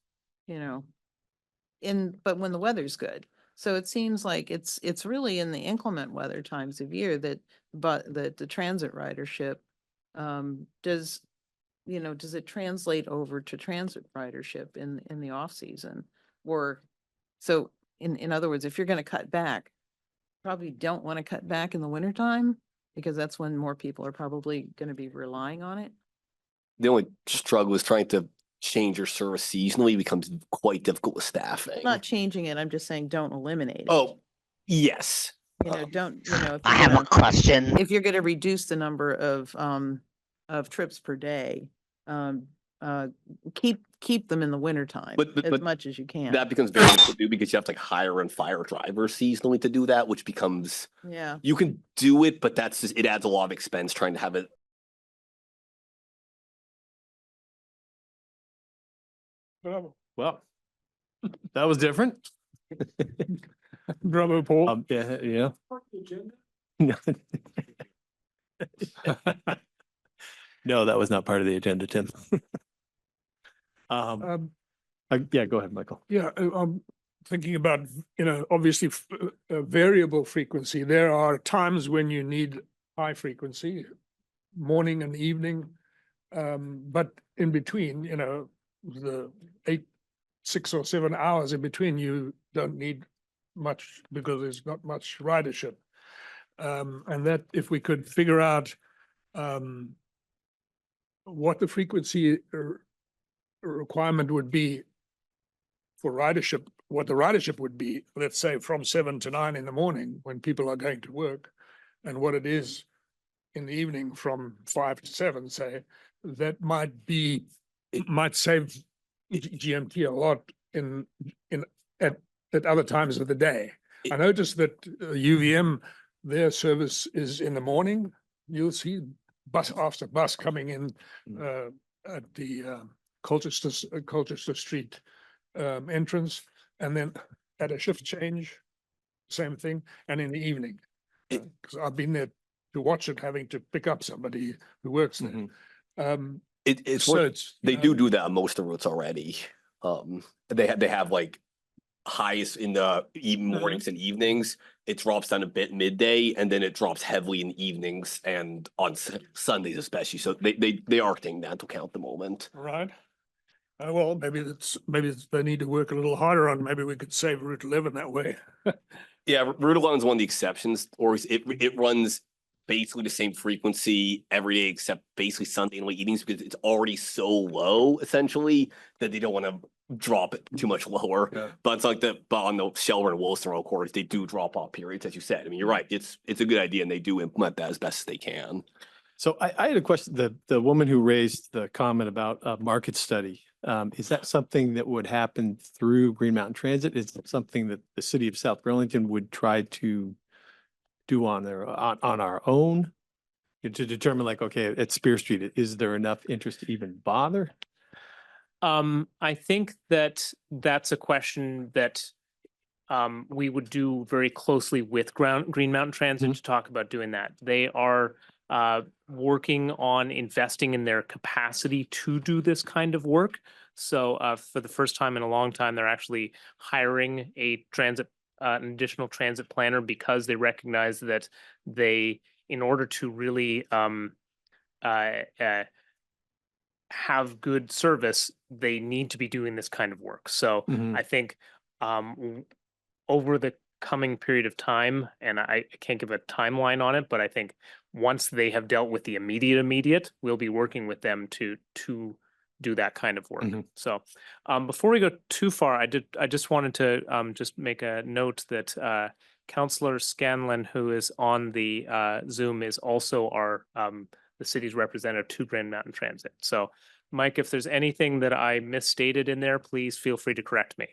but when the weather's good. So it seems like it's really in the inclement weather times of year that, but the transit ridership, does it translate over to transit ridership in the off season? Or, so in other words, if you're going to cut back, probably don't want to cut back in the wintertime, because that's when more people are probably going to be relying on it. The only struggle is trying to change your service seasonally becomes quite difficult with staffing. Not changing it, I'm just saying don't eliminate it. Oh, yes. Don't, if I you're have a gonna- question. if you're going to reduce the number of trips per day, keep them in the wintertime But as much as you can. That becomes very difficult to do, because you have to like hire and fire drivers seasonally to do that, which becomes, Yeah. you can do it, but that's just, it adds a lot of expense trying to have it. Bravo, Well, that was different. bravo, Paul. Yeah. No, that was not part of the agenda, Tim. Yeah, go ahead, Michael. Yeah, I'm thinking about, obviously variable frequency. There are times when you need high frequency, morning and evening. But in between, the 6 or 7 hours in between, you don't need much, because there's not much ridership. And that if we could figure out what the frequency requirement would be for ridership, what the ridership would be, let's say from 7 to 9 in the morning when people are going to work, and what it is in the evening from 5 to 7, say, that might save GMT a lot at other times of the day. I noticed that UVM their service is in the morning. You'll see bus after bus coming in at the Colchester Street entrance, and then at a shift change, same thing, and in the evening. Because I've been there to watch it, having to pick up somebody who works there. It's So what it's, they do that on most of the routes already. They have like highs in the mornings and evenings. It drops down a bit midday, and then it drops heavily in the evenings and on Sundays especially. So they are taking that into account at the moment. Right. Well, maybe they need to work a little harder on. Maybe we could save Route 11 that way. Yeah, Route 11 is one of the exceptions, or it runs basically the same frequency every day except basically Sunday and late evenings because it's already so low essentially that they don't want to drop it too much lower. Yeah. But it's like but on the Shelburne and Wilson Road corridors, they do drop off periods, as you said. I mean, you're right. It's a good idea, and they do implement that as best as they can. So I had a question, the woman who raised the comment about a market study. Is that something that would happen through Green Mountain Transit? Is it something that the city of South Burlington would try to do on our own to determine like, okay, at Spear Street, is there enough interest to even bother? I think that that's a question that we would do very closely with Green Mountain Transit to talk about doing that. They are working on investing in their capacity to do this kind of work. So for the first time in a long time, they're actually hiring an additional transit planner because they recognize that in order to really have good service, they need to be doing this kind of work. So I think over the coming period of time, and I can't give a timeline on it, but I think once they have dealt with the immediate, we'll be working with them to do that kind of work. So before we go too far, I just wanted to just make a note that Councillor Scanlon, who is on the Zoom, is also the city's representative to Green Mountain Transit. So Mike, if there's anything that I misstated in there, please feel free to correct me.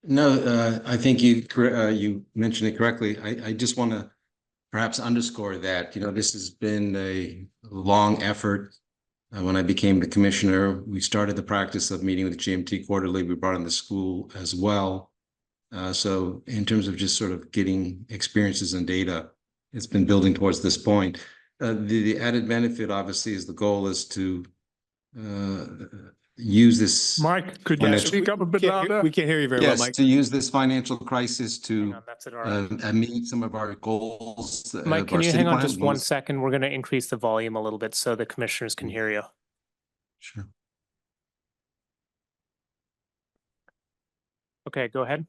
No, I think you mentioned it correctly. I just want to perhaps underscore that, this has been a long effort. When I became the commissioner, we started the practice of meeting with GMT quarterly. We brought in the school as well. So in terms of just sort of getting experiences and data, it's been building towards this point. The added benefit, obviously, is the goal is to use this. Mike, could you speak up a bit louder? We can't hear you very well, Yes, Mike. to use this financial crisis Hang to on, that's it, all right. meet some of our goals. Mike, of can our you city hang on plan. just one second? We're going to increase the volume a little bit so the commissioners can hear you. Sure. Okay, go ahead.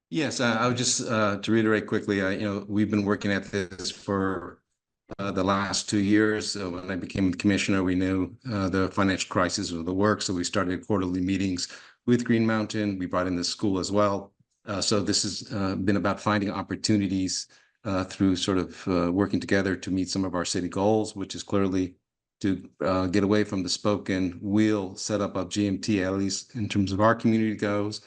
Yes, I would just to reiterate quickly, we've been working at this for the last 2 years. When I became commissioner, we knew the financial crisis was the work, so we started quarterly meetings with Green Mountain. We brought in the school as well. So this has been about finding opportunities through sort of working together to meet some of our city goals, which is clearly to get away from the spoken wheel setup of GMT, at least in terms of our community goes.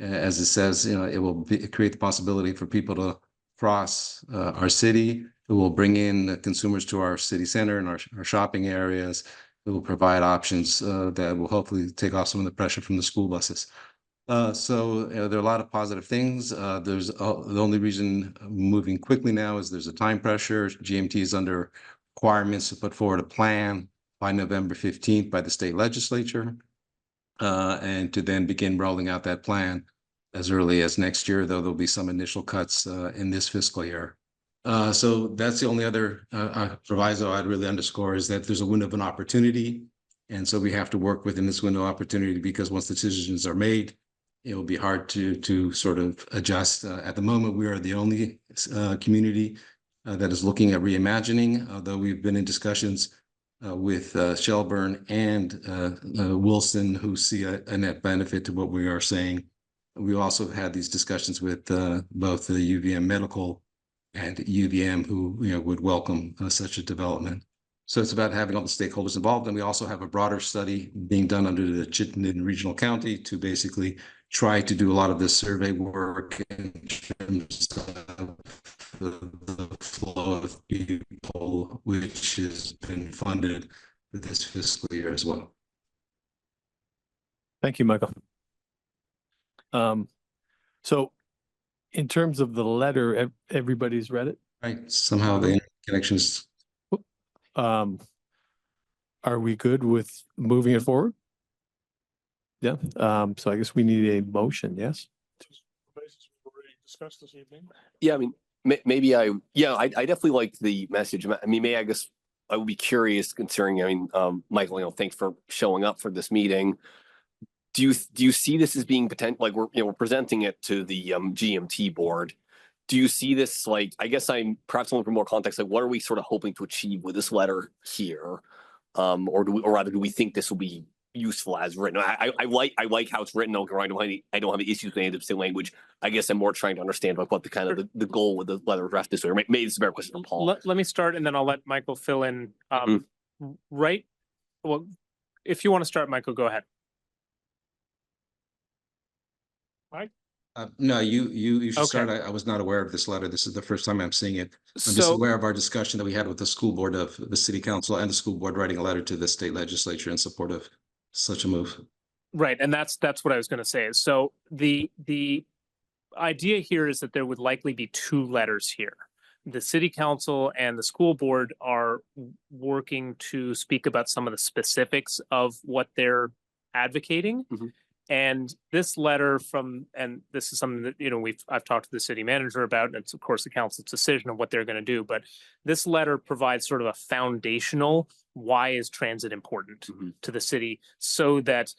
As it says, it will create the possibility for people to cross our city. It will bring in consumers to our city center and our shopping areas. It will provide options that will hopefully take off some of the pressure from the school buses. So there are a lot of positive things. There's the only reason moving quickly now is there's a time pressure. GMT is under requirements to put forward a plan by November 15th by the state legislature. And to then begin rolling out that plan as early as next year, though there'll be some initial cuts in this fiscal year. So that's the only other proviso I'd really underscore is that there's a window of an opportunity. And so we have to work within this window of opportunity because once the decisions are made, it will be hard to sort of adjust. At the moment, we are the only community that is looking at reimagining, although we've been in discussions with Shelburne and Wilson, who see a net benefit to what we are saying. We also had these discussions with both the UVM Medical and UVM, who would welcome such a development. So it's about having all the stakeholders involved. And we also have a broader study being done under the Chittenden Regional County to basically try to do a lot of the survey work in terms of the flow of people, which has been funded this fiscal year as well. Thank you, Michael. So in terms of the letter, everybody's read it? Right, somehow the internet connections. Are we good with moving it forward? Yeah, so I guess we need a motion, yes? Discussed this evening. Yeah, I mean, maybe I definitely like the message. I mean, I guess I would be curious considering, I mean, Michael, you know, thanks for showing up for this meeting. Do you see this as being potential, like we're presenting it to the GMT board? Do you see this, like, I guess I'm perhaps looking for more context, like what are we sort of hoping to achieve with this letter here? Or rather do we think this will be useful as written? I like how it's written. I don't have any issues with any of the language. I guess I'm more trying to understand like what the kind of the goal with the letter draft is. Or maybe it's a better question for Paul. Let me start and then I'll let Michael fill in. Right. Well, if you want to start, Michael, go ahead. No, you should Okay. start. I was not aware of this letter. This is the first time I'm seeing it. I'm just So, aware of our discussion that we had with the school board of the city council and the school board writing a letter to the state legislature in support of such a move. right, and that's what I was going to say. So the idea here is that there would likely be two letters here. The city council and the school board are working to speak about some of the specifics of what they're advocating. Mhm. And this letter and this is something that, you know, I've talked to the city manager about, and it's of course the council's decision of what they're going to do. But this letter provides sort of a foundational, why is transit important to the city, so that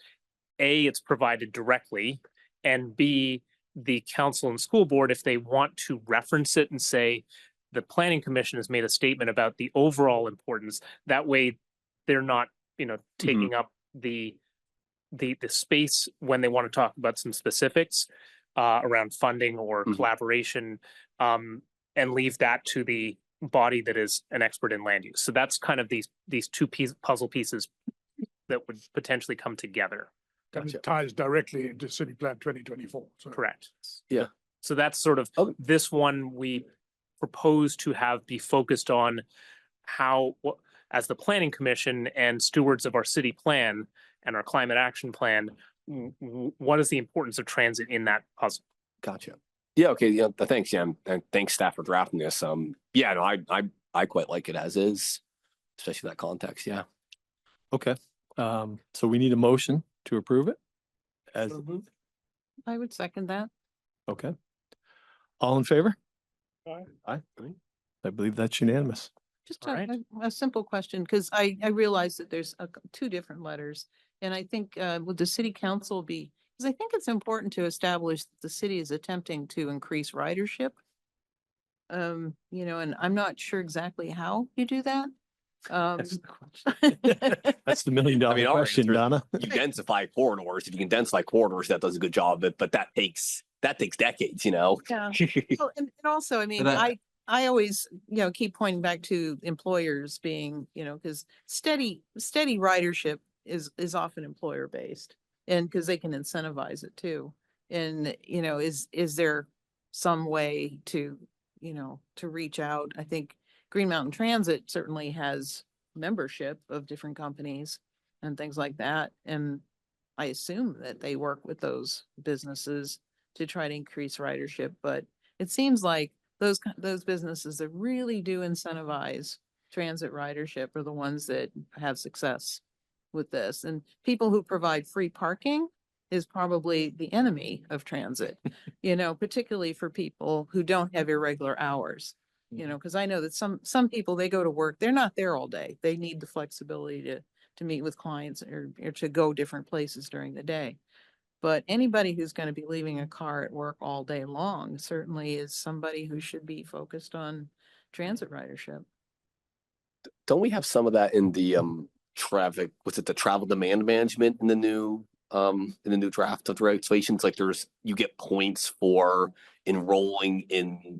A, it's provided directly, and B, the council and school board, if they want to reference it and say, the planning commission has made a statement about the overall importance, that way they're not, you know, taking up the space when they want to talk about some specifics around funding or collaboration, and leave that to the body that is an expert in land use. So that's kind of these two puzzle pieces that would potentially come together. And it ties directly into City Plan 2024. So. Correct. Yeah. So that's sort of this one we propose to have be focused on how, as the planning commission and stewards of our city plan and our climate action plan, what is the importance of transit in that puzzle? Gotcha. Yeah. Okay. Yeah. Thanks. Yeah. And thanks staff for drafting this. Yeah. No, I quite like it as is, especially that context. Yeah. Okay, so we need a motion to approve it as, I would second that. okay. All in favor? Aye. Aye. I believe that's unanimous. Just All right. a simple question, because I realize that there's two different letters. And I think would the city council be, because I think it's important to establish that the city is attempting to increase ridership. You know, and I'm not sure exactly how you do that. That's the question. That's the $1 million I mean, our question, answer- Donna. You densify corridors. If you can densify corridors, that does a good job. But that takes decades, you know? Yeah. Well, and also, I mean, But I always, you know, keep pointing back to employers being, you know, because steady ridership is often employer based, and because they can incentivize it too. And, you know, is there some way to, you know, to reach out? I think Green Mountain Transit certainly has membership of different companies and things like that. And I assume that they work with those businesses to try to increase ridership, but it seems like those businesses that really do incentivize transit ridership are the ones that have success with this. And people who provide free parking is probably the enemy of transit, you know, particularly for people who don't have irregular hours. You know, because I know that some people, they go to work, they're not there all day. They need the flexibility to meet with clients or to go different places during the day. But anybody who's going to be leaving a car at work all day long certainly is somebody who should be focused on transit ridership. Don't we have some of that in the traffic? Was it the travel demand management in the new draft of the regulations? Like you get points for enrolling in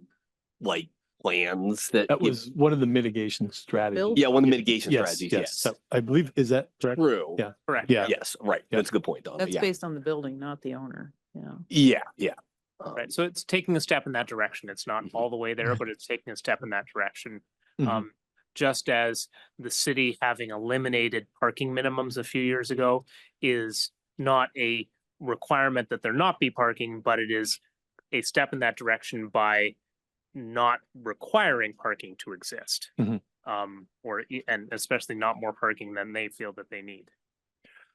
like plans that Was one of the mitigation strategies. yeah, one of the mitigation Yes, strategies. yes. So I believe, is that correct? True. Yeah. Correct. Yeah. Yes. Right. Yeah. That's a good point, Donna. That's Yeah. based on the building, not the owner. Yeah. Right, so it's taking a step in that direction. It's not all the way there, Right. but it's taking a step in that direction. Mhm. Just as the city having eliminated parking minimums a few years ago is not a requirement that there not be parking, but it is a step in that direction by not requiring parking to exist. Mhm. And especially not more parking than they feel that they need.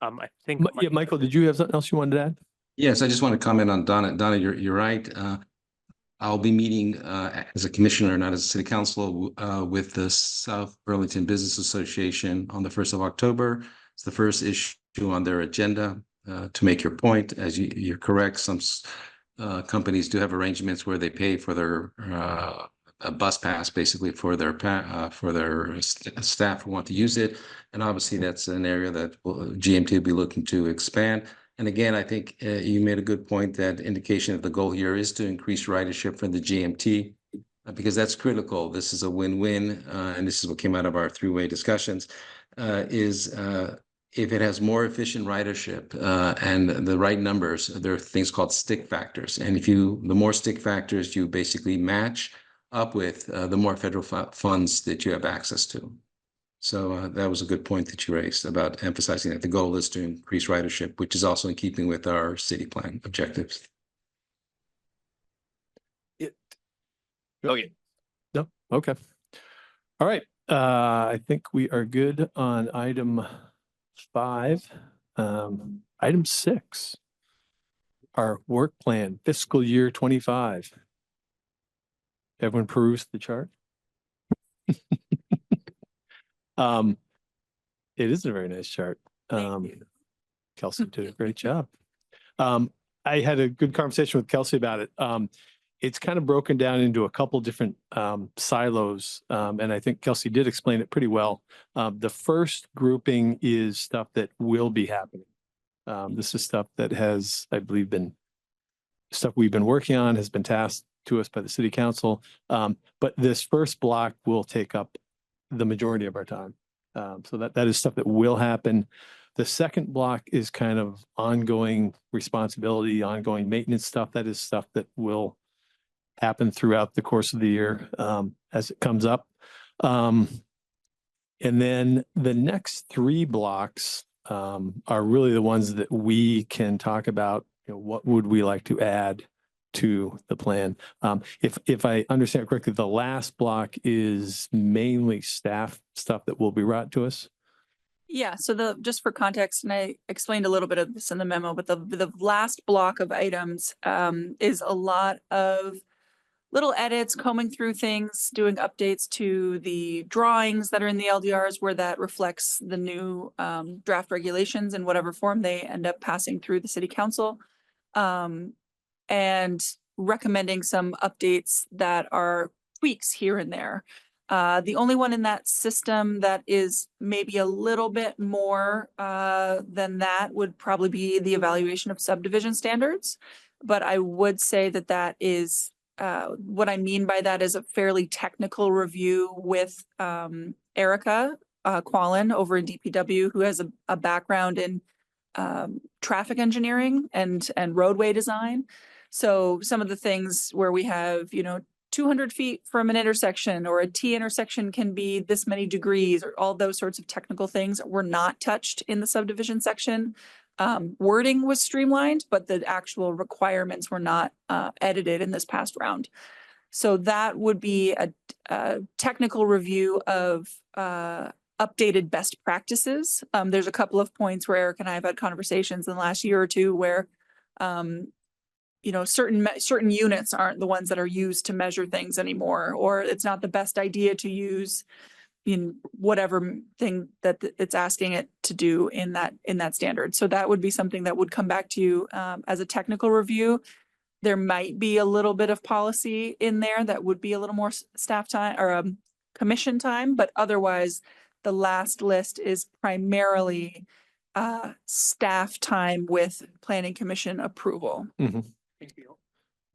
I think. Yeah, Michael, did you have something else you wanted to add? Yes, I just want to comment on Donna. Donna, you're right. I'll be meeting as a commissioner, not as a city council, with the South Burlington Business Association on the 1st of October. It's the first issue on their agenda. To make your point, as you're correct, some companies do have arrangements where they pay for their a bus pass, basically for their staff who want to use it. And obviously, that's an area that GMT will be looking to expand. And again, I think you made a good point that indication that the goal here is to increase ridership from the GMT because that's critical. This is a win-win, and this is what came out of our three-way discussions, if it has more efficient ridership and the right numbers, there are things called stick factors. And the more stick factors you basically match up with, the more federal funds that you have access to. So that was a good point that you raised about emphasizing that the goal is to increase ridership, which is also in keeping with our city plan objectives. Okay. No? Okay. All right. I think we are good on item 5. Item 6. Our work plan, fiscal year 25. Everyone perused the chart? It is a very nice chart. Kelsey did a great job. I had a good conversation with Kelsey about it. It's kind of broken down into a couple different silos, and I think Kelsey did explain it pretty well. The first grouping is stuff that will be happening. This is stuff that has, I believe, stuff we've been working on, has been tasked to us by the city council. But this first block will take up the majority of our time. So that is stuff that will happen. The second block is kind of ongoing responsibility, ongoing maintenance stuff. That is stuff that will happen throughout the course of the year as it comes up. And then the next 3 blocks are really the ones that we can talk about. What would we like to add to the plan? If I understand correctly, the last block is mainly staff stuff that will be brought to us. Yeah, so just for context, and I explained a little bit of this in the memo, but the last block of items is a lot of little edits, combing through things, doing updates to the drawings that are in the LDRs where that reflects the new draft regulations in whatever form they end up passing through the city council, and recommending some updates that are tweaks here and there. The only one in that system that is maybe a little bit more than that would probably be the evaluation of subdivision standards. But I would say that is what I mean by that is a fairly technical review with Erica Quallen over in DPW, who has a background in traffic engineering and roadway design. So some of the things where we have, 200 feet from an intersection or a T intersection can be this many degrees, or all those sorts of technical things were not touched in the subdivision section. Wording was streamlined, but the actual requirements were not edited in this past round. So that would be a technical review of updated best practices. There's a couple of points where Eric and I have had conversations in the last year or two where certain units aren't the ones that are used to measure things anymore, or it's not the best idea to use in whatever thing that it's asking it to do in that standard. So that would be something that would come back to you as a technical review. There might be a little bit of policy in there that would be a little more staff time or commission time, but otherwise the last list is primarily staff time with planning commission approval. Mm-hmm.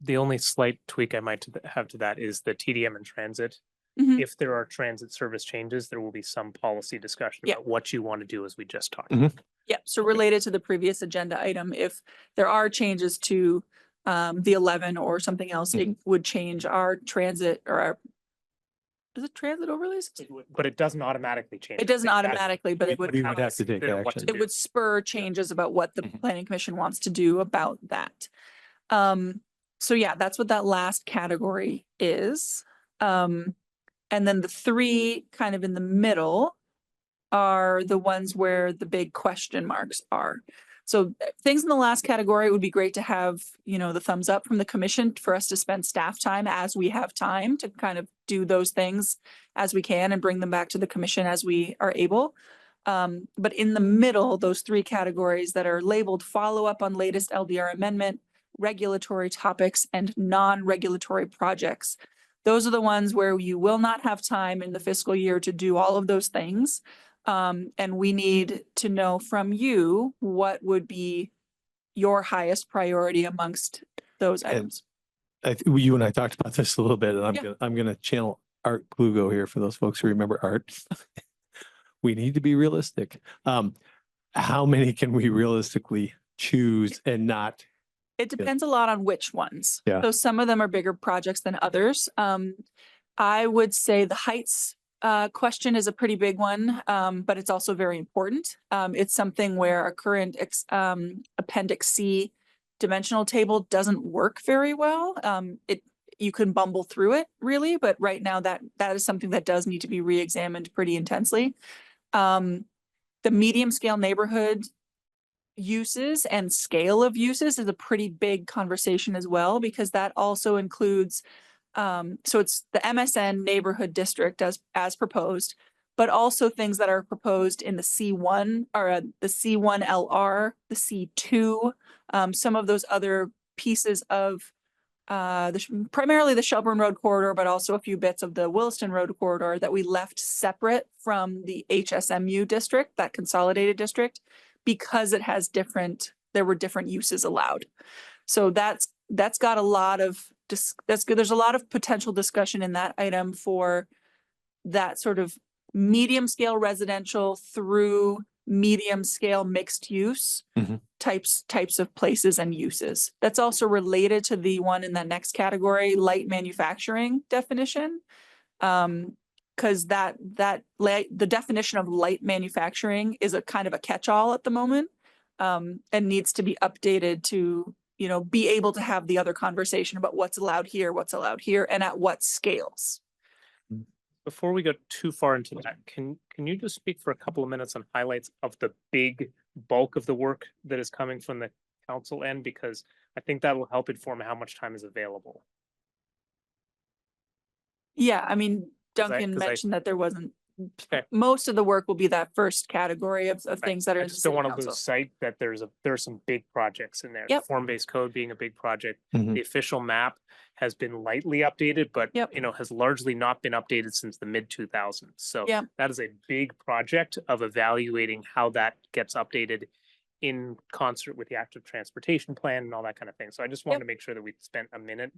The only slight tweak I might have to that is the TDM in transit Mhm. if there are transit service changes, there will be some policy discussion Yeah. about what you want to do, as we just talked Mhm. about. Yeah, so related to the previous agenda item, if there are changes to the 11 or something else, it would change our transit or our, is it transit overlays? But it doesn't automatically change. It doesn't That's- automatically, but it would, We would have to take consider what action. to it would spur changes about what the Mhm. planning commission wants to do about that. So yeah, that's what that last category is. And then the three kind of in the middle are the ones where the big question marks are. So things in the last category would be great to have, you know, the thumbs up from the commission for us to spend staff time as we have time to kind of do those things as we can and bring them back to the commission as we are able. But in the middle, those three categories that are labeled follow up on latest LDR amendment, regulatory topics, and non-regulatory projects. Those are the ones where you will not have time in the fiscal year to do all of those things. And we need to know from you what would be your highest priority amongst those And- items. You and I talked about this a little bit, and Yeah. I'm gonna channel Art Klugo here for those folks who remember Art. We need to be realistic. How many can we realistically choose and not? It depends a lot on which ones. Yeah. So some of them are bigger projects than others. I would say the heights question is a pretty big one, but it's also very important. It's something where our current Appendix C dimensional table doesn't work very well. You can bumble through it really, but right now that is something that does need to be re-examined pretty intensely. The medium scale neighborhood uses and scale of uses is a pretty big conversation as well, because that also includes so it's the MSN neighborhood district as proposed, but also things that are proposed in the C1 or the C1 LR, the C2, some of those other pieces of primarily the Shelburne Road corridor, but also a few bits of the Williston Road corridor that we left separate from the HSMU district, that consolidated district, because it has there were different uses allowed. So that's got a lot of, there's a lot of potential discussion in that item for that sort of medium scale residential through medium scale mixed use Mhm. types of places and uses. That's also related to the one in that next category, light manufacturing definition. Because the definition of light manufacturing is a kind of a catch-all at the moment, and needs to be updated to, you know, be able to have the other conversation about what's allowed here, and at what scales. Before we go too far into that, can you just speak for a couple of minutes on highlights of the big bulk of the work that is coming from the council end? Because I think that will help inform how much time is available. Yeah, I mean, 'Cause Duncan 'cause I- mentioned that there wasn't, Okay. most of the work will be that first category of things that are I in the just don't city want to council. lose sight that there are some big projects in there. Yep. Form-based code being a big project. Mhm. The official map has been lightly updated, but Yep. you know, has largely not been updated since the mid-2000s. So Yep. that is a big project of evaluating how that gets updated in concert with the active transportation plan and all that kind of thing. So I just wanted Yep. to make sure that we spent a minute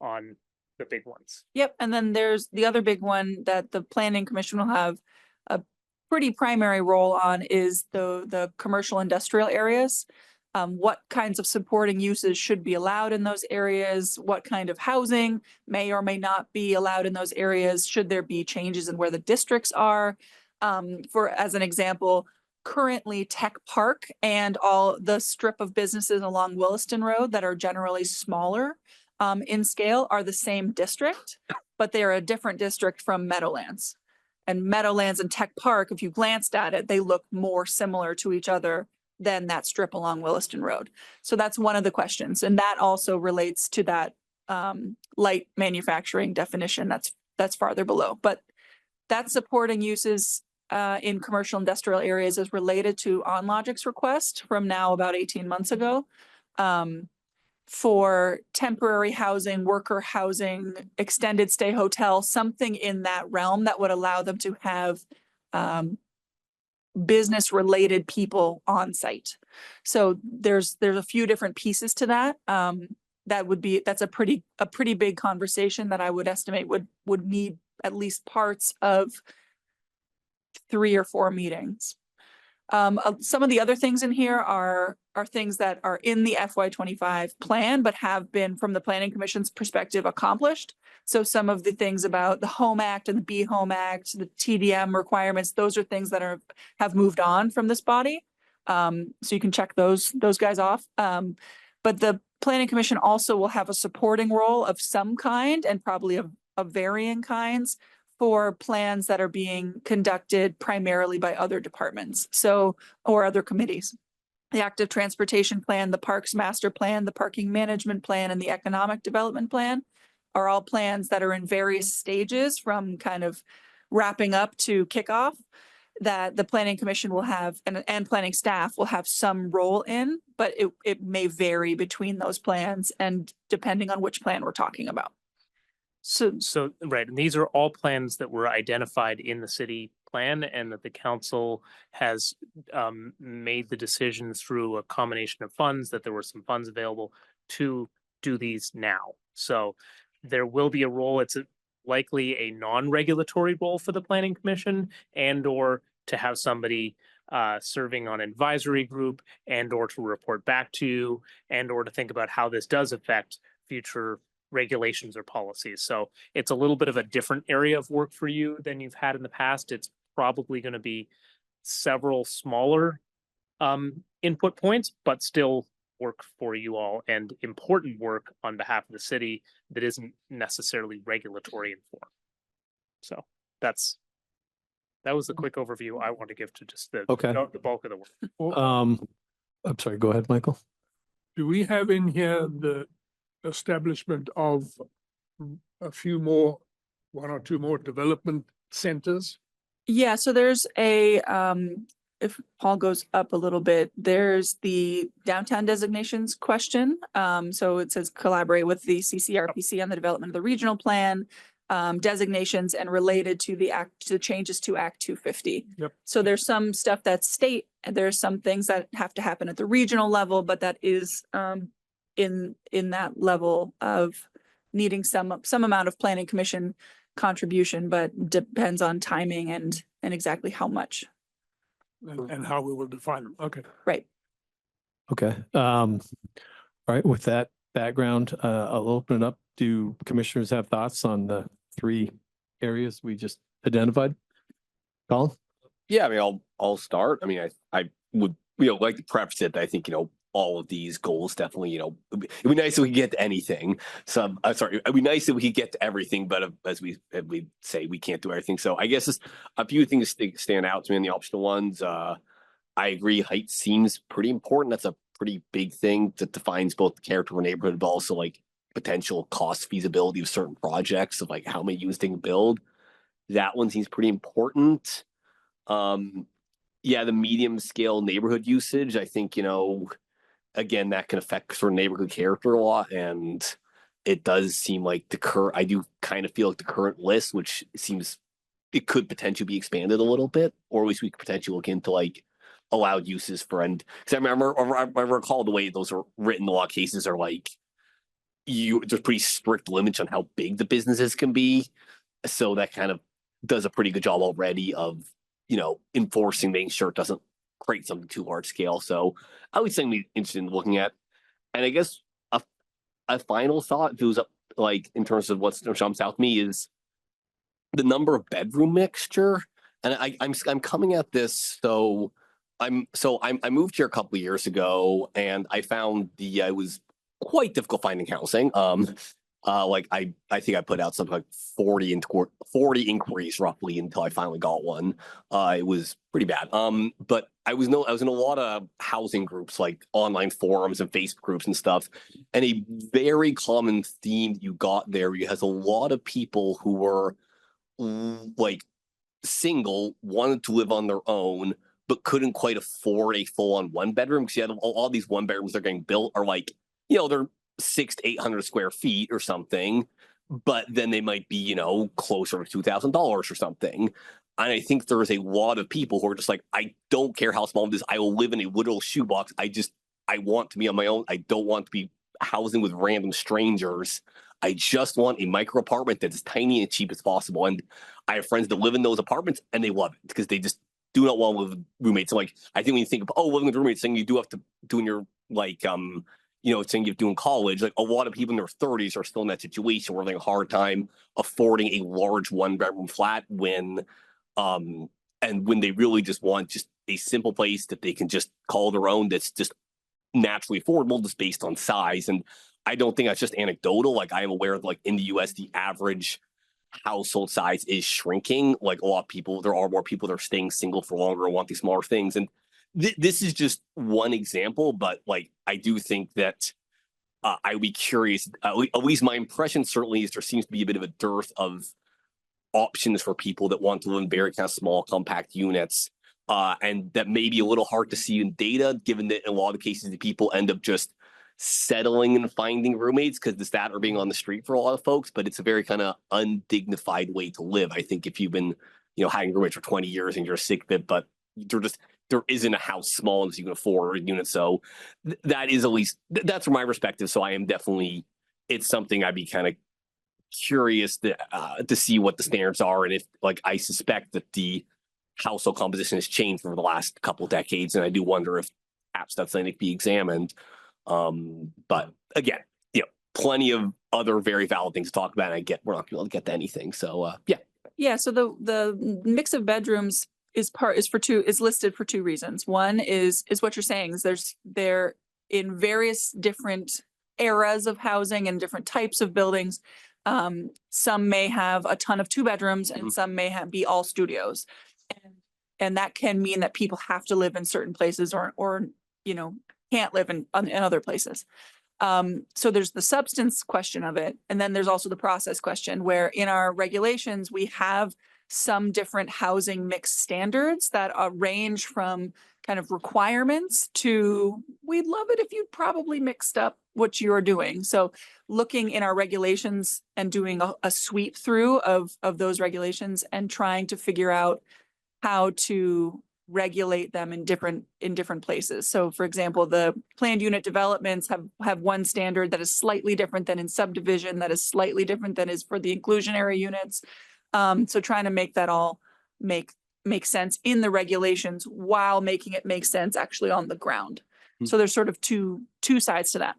on the big ones. Yep, and then there's the other big one that the planning commission will have a pretty primary role on is the commercial industrial areas. What kinds of supporting uses should be allowed in those areas? What kind of housing may or may not be allowed in those areas? Should there be changes in where the districts are? As an example, currently Tech Park and all the strip of businesses along Williston Road that are generally smaller in scale are the same district, but they are a different district from Meadowlands. And Meadowlands and Tech Park, if you glanced at it, they look more similar to each other than that strip along Williston Road. So that's one of the questions. And that also relates to that light manufacturing definition that's farther below. But that supporting uses in commercial industrial areas is related to OnLogic's request from now about 18 months ago. For temporary housing, worker housing, extended stay hotel, something in that realm that would allow them to have business related people on site. So there's a few different pieces to that. That's a pretty big conversation that I would estimate would need at least parts of 3 or 4 meetings. Some of the other things in here are things that are in the FY25 plan, but have been, from the Planning Commission's perspective, accomplished. So some of the things about the Home Act and the Be Home Act, the TDM requirements, those are things that have moved on from this body. So you can check those guys off. But the Planning Commission also will have a supporting role of some kind, and probably of varying kinds, for plans that are being conducted primarily by other departments, or other committees. The Active Transportation Plan, the Parks Master Plan, the Parking Management Plan, and the Economic Development Plan are all plans that are in various stages, from kind of wrapping up to kickoff, that the Planning Commission will have, and planning staff will have some role in, but it may vary between those plans and depending on which plan we're talking about. So, right, and these are all plans that were identified in the city plan, and that the council has made the decision through a combination of funds, that there were some funds available to do these now. So there will be a role, it's likely a non-regulatory role for the Planning Commission, and or to have somebody serving on an advisory group, and or to report back to you, and or to think about how this does affect future regulations or policies. So it's a little bit of a different area of work for you than you've had in the past. It's probably going to be several smaller input points, but still work for you all, and important work on behalf of the city that isn't necessarily regulatory in form. So that was the quick overview I want to give to just the bulk of the work. I'm sorry, go ahead, Michael. Do we have in here the establishment of a few more, 1 or 2 more development centers? Yeah, so there's if Paul goes up a little bit, there's the downtown designations question. So it says collaborate with the CCRPC on the development of the regional plan, designations, and related to the changes to Act 250. Yep. So there's some stuff that's state, and there's some things that have to happen at the regional level, but that is in that level of needing some amount of Planning Commission contribution, but depends on timing and exactly how much. And how we will define them. Okay. Right. Okay. All right. With that background, I'll open it up. Do commissioners have thoughts on the 3 areas we just identified? Colin? Yeah, I mean, I'll start. I mean, I would, like to preface it. I think, all of these goals definitely, it'd be nice if we could get to anything. It'd be nice if we could get to everything, but as we say, we can't do everything. So I guess just a few things stand out to me in the optional ones. I agree, height seems pretty important. That's a pretty big thing that defines both the character of a neighborhood, but also like potential cost feasibility of certain projects, of like how many units they can build. That one seems pretty important. Yeah, the medium scale neighborhood usage, I think, again, that can affect sort of neighborhood character a lot. And it does seem like I do kind of feel like the current list, which seems it could potentially be expanded a little bit, or at least we could potentially look into like allowed uses for, because I recall the way those are written, a lot of cases are like, there's pretty strict limits on how big the businesses can be. So that kind of does a pretty good job already of, enforcing, making sure it doesn't create something too large scale. So I would say be interested in looking at, and I guess a final thought, if it was like in terms of what jumps out to me, is the number of bedroom mixture. And I'm coming at this. So I moved here a couple of years ago, and I found it was quite difficult finding housing. Like I think I put out something like 40 inquiries roughly until I finally got one. It was pretty bad. But I was in a lot of housing groups, like online forums and Facebook groups and stuff. And a very common theme you got there has a lot of people who were like single, wanted to live on their own, but couldn't quite afford a full-on 1-bedroom, because you had all these 1-bedrooms that are getting built are like, they're 600 to 800 square feet or something, but then they might be, closer to $2,000 or something. And I think there is a lot of people who are just like, I don't care how small it is. I will live in a literal shoebox. I want to be on my own. I don't want to be housing with random strangers. I just want a micro apartment that's as tiny and cheap as possible. And I have friends that live in those apartments and they love it because they just do not want to live with roommates. So like, I think when you think of, oh, living with roommates, thing you do have to do in your like, saying you're doing college, like a lot of people in their 30s are still in that situation where they're having a hard time affording a large 1-bedroom flat when they really just want just a simple place that they can just call their own that's just naturally affordable just based on size. And I don't think that's just anecdotal. Like I am aware that like in the US, the average household size is shrinking. Like a lot of people, there are more people that are staying single for longer and want these smaller things. And this is just one example, but like I do think that I would be curious. At least my impression certainly is there seems to be a bit of a dearth of options for people that want to live in very kind of small, compact units. And that may be a little hard to see in data, given that in a lot of cases, the people end up just settling and finding roommates because the stat are being on the street for a lot of folks, but it's a very kind of undignified way to live. I think if you've been, having roommates for 20 years and you're sick of it, but there isn't a house small as you can afford or a unit. So that is at least, that's from my perspective. So I am definitely, it's something I'd be kind of curious to see what the standards are. And if like, I suspect that the household composition has changed over the last couple of decades. And I do wonder if perhaps that's something to be examined. But again, plenty of other very valid things to talk about. And we're not going to be able to get to anything. So yeah. Yeah. So the mix of bedrooms is listed for two reasons. One is what you're saying is they're in various different eras of housing and different types of buildings. Some may have a ton of 2 bedrooms and some may be all studios. And that can mean that people have to live in certain places or can't live in other places. So there's the substance question of it. And then there's also the process question where in our regulations, we have some different housing mix standards that range from kind of requirements to, we'd love it if you probably mixed up what you're doing. So looking in our regulations and doing a sweep through of those regulations and trying to figure out how to regulate them in different places. So for example, the planned unit developments have one standard that is slightly different than in subdivision, that is slightly different than is for the inclusionary units. So trying to make that all make sense in the regulations while making it make sense actually on the ground. So there's sort of two sides to that.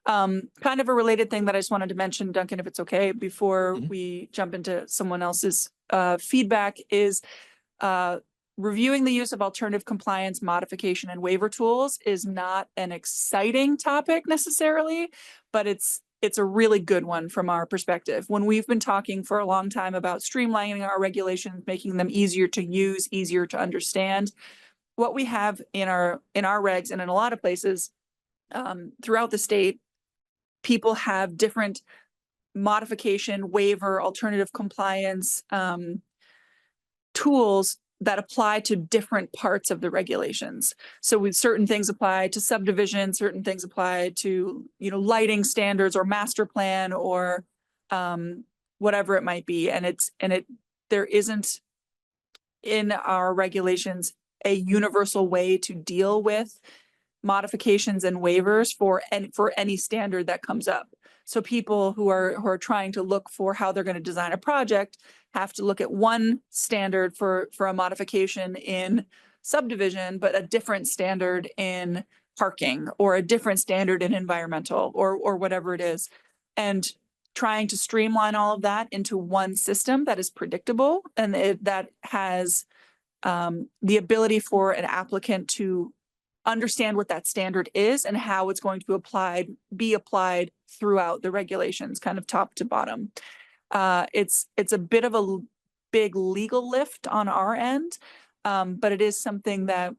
Kind of a related thing that I just wanted to mention, Duncan, if it's okay, before we jump into someone else's feedback is reviewing the use of alternative compliance, modification, and waiver tools is not an exciting topic necessarily, but it's a really good one from our perspective. When we've been talking for a long time about streamlining our regulations, making them easier to use, easier to understand, what we have in our regs and in a lot of places throughout the state, people have different modification, waiver, alternative compliance tools that apply to different parts of the regulations. So with certain things apply to subdivision, certain things apply to, lighting standards or master plan or whatever it might be. And there isn't in our regulations a universal way to deal with modifications and waivers for any standard that comes up. So people who are trying to look for how they're going to design a project have to look at one standard for a modification in subdivision, but a different standard in parking or a different standard in environmental or whatever it is. And trying to streamline all of that into one system that is predictable and that has the ability for an applicant to understand what that standard is and how it's going to be applied throughout the regulations, kind of top to bottom. It's a bit of a big legal lift on our end, but it is something that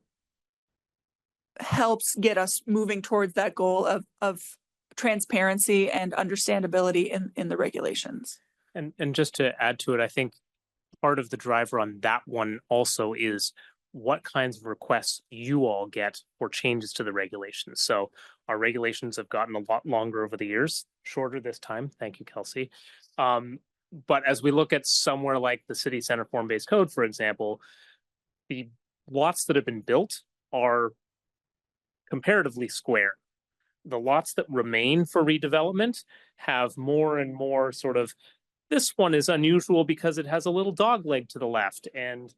helps get us moving towards that goal of transparency and understandability in the regulations. And just to add to it, I think part of the driver on that one also is what kinds of requests you all get for changes to the regulations. So our regulations have gotten a lot longer over the years, shorter this time. Thank you, Kelsey. But as we look at somewhere like the city center form-based code, for example, the lots that have been built are comparatively square. the lots that remain for redevelopment have more and more sort of, this one is unusual because it has a little dog leg to the left, and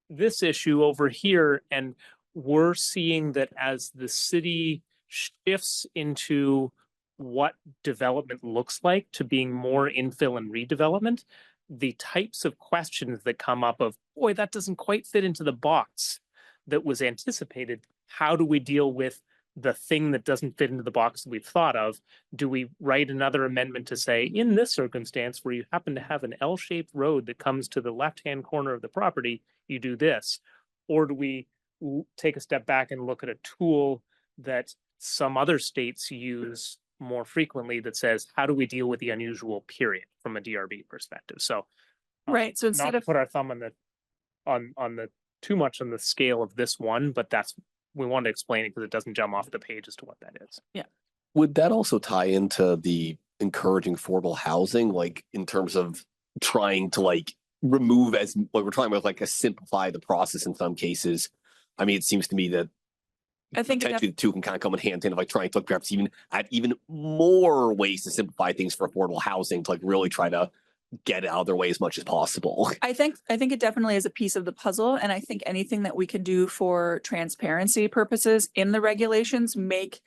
this issue over here. And we're seeing that as the city shifts into what development looks like to being more infill and redevelopment, the types of questions that come up of, boy, that doesn't quite fit into the box that was anticipated. How do we deal with the thing that doesn't fit into the box that we've thought of? Do we write another amendment to say, in this circumstance where you happen to have an L-shaped road that comes to the left-hand corner of the property, you do this? Or do we take a step back and look at a tool that some other states use more frequently that says, how do we deal with the unusual period from a DRB perspective? So Right, so not instead to of, put our thumb on the too much on the scale of this one, but we wanted to explain it because it doesn't jump off the page as to what that is. Would that also tie into the encouraging affordable housing, like in terms of trying to like remove as like we're talking about like a simplify the process in some cases? I mean, it seems to me that I think it potentially the two can kind of come in hand in hand of like trying to look perhaps even at even more ways to simplify things for affordable housing to like really try to get it out of their way as much as possible. I think it definitely is a piece of the puzzle, and I think anything that we can do for transparency purposes in the regulations make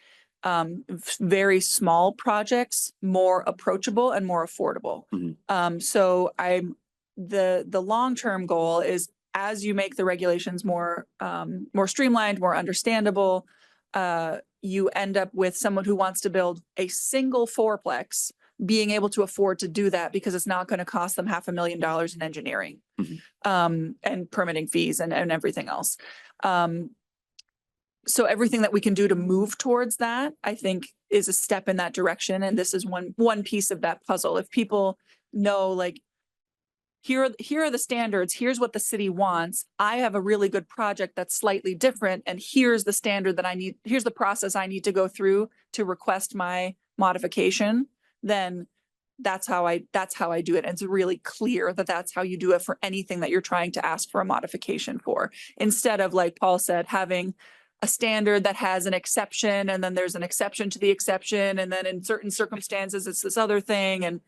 very small projects more approachable and more affordable. So the long-term goal is, as you make the regulations more streamlined, more understandable, you end up with someone who wants to build a single fourplex being able to afford to do that because it's not going to cost them $500,000 in engineering and permitting fees and everything else. So everything that we can do to move towards that, I think, is a step in that direction. And this is one piece of that puzzle. If people know, like, here are the standards, here's what the city wants, I have a really good project that's slightly different, and here's the standard that I need, here's the process I need to go through to request my modification, then that's how I do it. And it's really clear that that's how you do it for anything that you're trying to ask for a modification for. Instead of, like Paul said, having a standard that has an exception, and then there's an exception to the exception, and then in certain circumstances, it's this other thing, and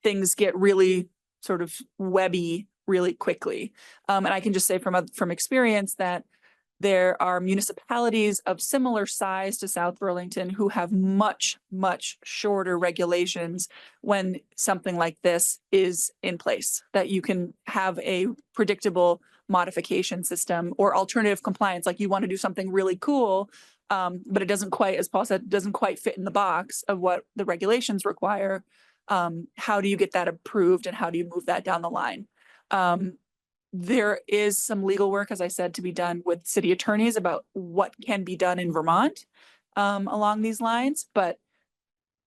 things get really sort of webby really quickly. And I can just say from experience that there are municipalities of similar size to South Burlington who have much, much shorter regulations when something like this is in place, that you can have a predictable modification system or alternative compliance. Like, you want to do something really cool, but it doesn't quite, as Paul said, doesn't quite fit in the box of what the regulations require. How do you get that approved, and how do you move that down the line? There is some legal work, as I said, to be done with city attorneys about what can be done in Vermont along these lines, but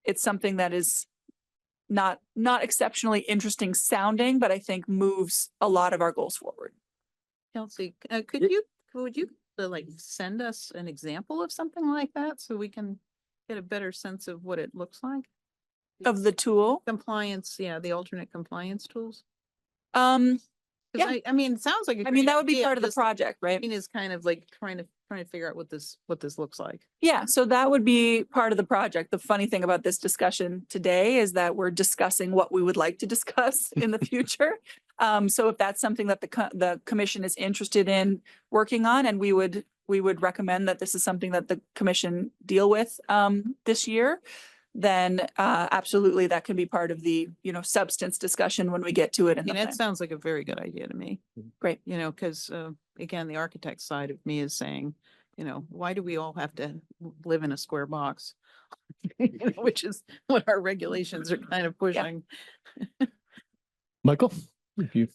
it's something that is not exceptionally interesting sounding, but I think moves a lot of our goals forward. Kelsey, would you like send us an example of something like that so we can get a better sense of what it looks like? Of the tool? Compliance, yeah, the alternate compliance tools. Yeah. I mean, it sounds like a I mean, great that would be idea, part of the just project, right? I mean, is kind of like trying to figure out what this looks like. Yeah, so that would be part of the project. The funny thing about this discussion today is that we're discussing what we would like to discuss in the future. So if that's something that the commission is interested in working on, and we would recommend that this is something that the commission deal with this year, then absolutely that can be part of the, substance discussion when we get to it. I mean, that sounds like a very good idea to me. Great. Because again, the architect side of me is saying, why do we all have to live in a square box? Which is what our regulations are kind of pushing. Michael, if you